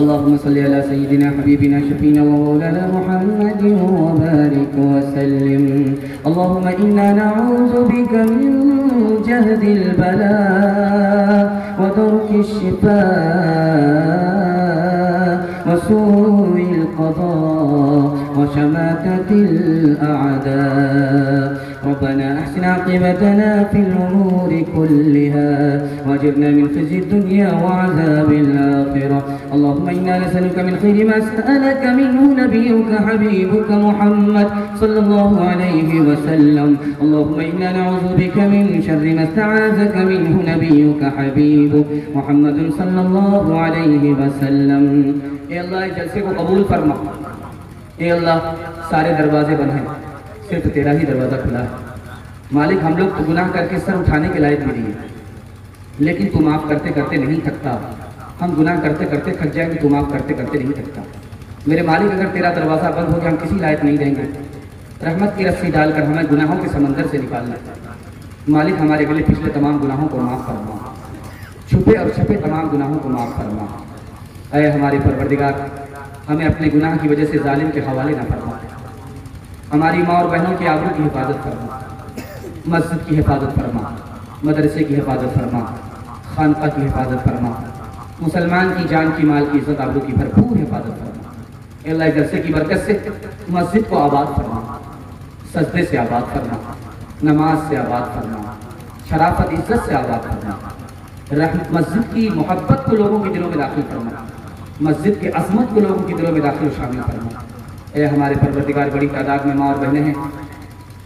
اللهم صل على سيدنا حبيبنا شفينا ومولانا محمد وبارك وسلم. اللهم إنا نعوذ بك من جهد البلاء ودرك الشفاء وسوء القضاء وشماتة الأعداء. ربنا أحسن عاقبتنا في الأمور كلها واجرنا من خزي الدنيا وعذاب الآخرة. اللهم إنا نسألك من خير ما سألك منه نبيك حبيبك محمد صلى الله عليه وسلم. اللهم إنا نعوذ بك من شر ما استعاذك منه نبيك حبيبك محمد صلى الله عليه وسلم. اے اللہ اس جلسے کو قبول فرما. اے اللہ سارے دروازے بند ہیں، صرف تیرا ہی دروازہ کھلا ہے. مالک ہم لوگ تو گناہ کر کے سر اٹھانے کے لائق بھی نہیں ہے، لیکن تو معاف کرتے کرتے نہیں تھکتا. ہم گناہ کرتے کرتے تھک جائیں گے، تو معاف کرتے کرتے نہیں تھکتا. میرے مالک اگر تیرا دروازہ بند ہو گیا ہم کسی لائق نہیں رہیں گے. رحمت کی رسی ڈال کر ہمیں گناہوں کے سمندر سے نکال لے. مالک ہمارے گلے پچھلے تمام گناہوں کو معاف فرما، چھپے اور چھپے تمام گناہوں کو معاف فرما. اے ہمارے پروردگار ہمیں اپنے گناہ کی وجہ سے ظالم کے حوالے نہ فرما. ہماری ماں اور بہنوں کی آبرو کی حفاظت فرما، مسجد کی حفاظت فرما، مدرسے کی حفاظت فرما، خانقاہ کی حفاظت فرما. مسلمان کی جان کی مال کی عزت آبرو کی بھرپور حفاظت فرما. اے اللہ اس جلسے کی برکت سے مسجد کو آباد فرما، سجدے سے آباد فرما، نماز سے آباد فرما، شرافت عزت سے آباد فرما. مسجد کی محبت کو لوگوں کے دلوں میں داخل فرما، مسجد کی عظمت کو لوگوں کے دلوں میں داخل و شامل فرما. اے ہمارے پروردگار بڑی تعداد میں ماں اور بہنیں ہیں،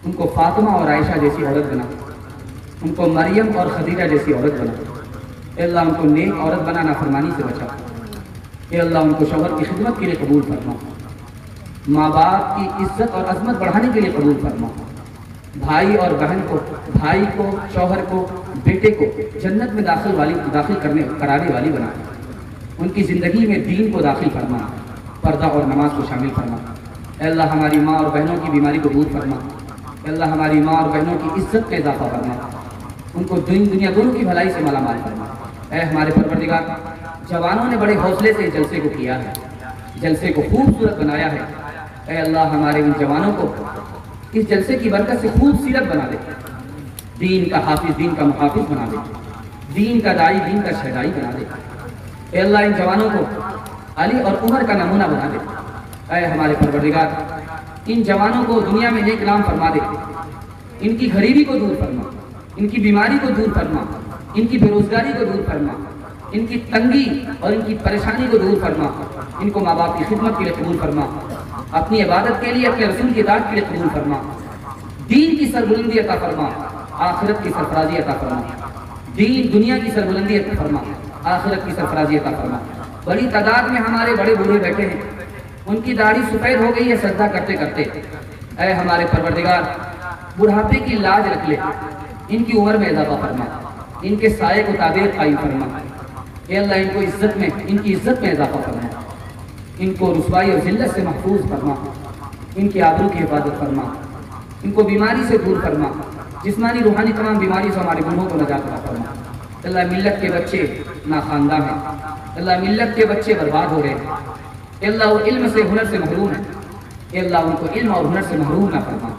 ان کو فاطمہ اور عائشہ جیسی عورت بنا، ان کو مریم اور خدیجہ جیسی عورت بنا. اے اللہ ان کو نیک عورت بنا، نافرمانی سے بچا. اے اللہ ان کو شوہر کی خدمت کے لیے قبول فرما، ماں باپ کی عزت اور عظمت بڑھانے کے لیے قبول فرما. بھائی اور بہن کو، بھائی کو، شوہر کو، بیٹے کو جنت میں کرانے والی بنا. ان کی زندگی میں دین کو داخل فرما، پردہ اور نماز کو شامل فرما. اے اللہ ہماری ماں اور بہنوں کی بیماری کو دور فرما. اے اللہ ہماری ماں اور بہنوں کی عزت میں اضافہ فرما، ان کو دنیا دونوں کی بھلائی سے مالا مال فرما. اے ہمارے پروردگار جوانوں نے بڑے حوصلے سے جلسے کو کیا ہے، جلسے کو خوبصورت بنایا ہے. اے اللہ ہمارے ان جوانوں کو اس جلسے کی برکت سے خوبصورت بنا دے، دین کا حافظ، دین کا محافظ بنا دے، دین کا داعی، دین کا شہدائی بنا دے. اے اللہ ان جوانوں کو علی اور عمر کا نمونہ بنا دے. اے ہمارے پروردگار ان جوانوں کو دنیا میں نیک نام فرما دے، ان کی غریبی کو دور فرما، ان کی بیماری کو دور فرما، ان کی بے روزگاری کو دور فرما، ان کی تنگی اور ان کی پریشانی کو دور فرما. ان کو ماں باپ کی خدمت کے لیے قبول فرما، اپنی عبادت کے لیے، اپنے رسول کی اطاعت کے لیے قبول فرما. دین کی سربلندی عطا فرما، آخرت کی سرفرازی عطا فرما. دین دنیا کی سربلندی عطا فرما، آخرت کی سرفرازی عطا فرما. بڑی تعداد میں ہمارے بڑے بوڑھے بیٹھے ہیں، ان کی داڑھی سفید ہو گئی ہے سجدہ کرتے کرتے. اے ہمارے پروردگار بڑھاپے کی لاج رکھ لے، ان کی عمر میں اضافہ فرما، ان کے سائے کو تعبیر قائم فرما. اے اللہ ان کو عزت میں، ان کی عزت میں اضافہ فرما، ان کو رسوائی اور ذلت سے محفوظ فرما، ان کی آبرو کی حفاظت فرما، ان کو بیماری سے دور فرما، جسمانی روحانی تمام بیماری سے ہمارے گناہوں کو نجات عطا فرما. اللہ ملت کے بچے ناخواندہ ہیں، اللہ ملت کے بچے برباد ہو رہے ہیں. اللہ وہ علم سے، ہنر سے محروم ہیں. اللہ ان کو علم اور ہنر سے محروم نہ فرما.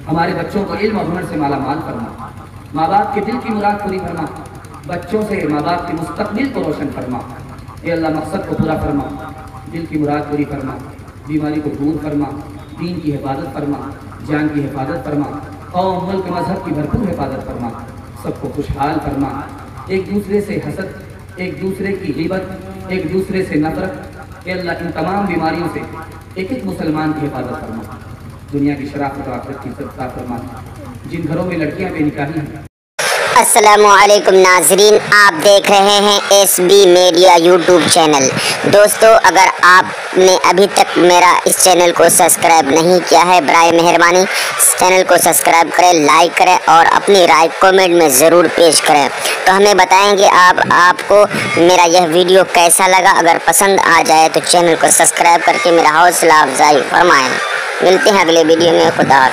ہمارے بچوں کو علم اور ہنر سے مالا مال فرما. ماں باپ کے دل کی مراد پوری فرما، بچوں سے ماں باپ کے مستقبل کو روشن فرما. اے اللہ مقصد کو پورا فرما، دل کی مراد پوری فرما، بیماری کو دور فرما، دین کی حفاظت فرما، جان کی حفاظت فرما، قوم، ملک، مذہب کی بھرپور حفاظت فرما. سب کو خوشحال فرما، ایک دوسرے سے حسد، ایک دوسرے کی غیبت، ایک دوسرے سے نفرت. اے اللہ ان تمام بیماریوں سے ایک ایک مسلمان کی حفاظت فرما. دنیا کی شرافت و آخرت کی عزت عطا فرما. جن گھروں میں لڑکیاں بے نکاحی ہیں. السلام علیکم ناظرین، آپ دیکھ رہے ہیں S B media YouTube channel. دوستو اگر آپ نے ابھی تک میرا اس چینل کو سبسکرائب نہیں کیا ہے، برائے مہربانی اس چینل کو سبسکرائب کریں، لائک کریں اور اپنی رائے کامنٹ میں ضرور پیش کریں. تو ہمیں بتائیں کہ آپ کو میرا یہ ویڈیو کیسا لگا. اگر پسند آ جائے تو چینل کو سبسکرائب کر کے میرا حوصلہ افزائی فرمائیں. ملتے ہیں اگلے ویڈیو میں. خدا حافظ.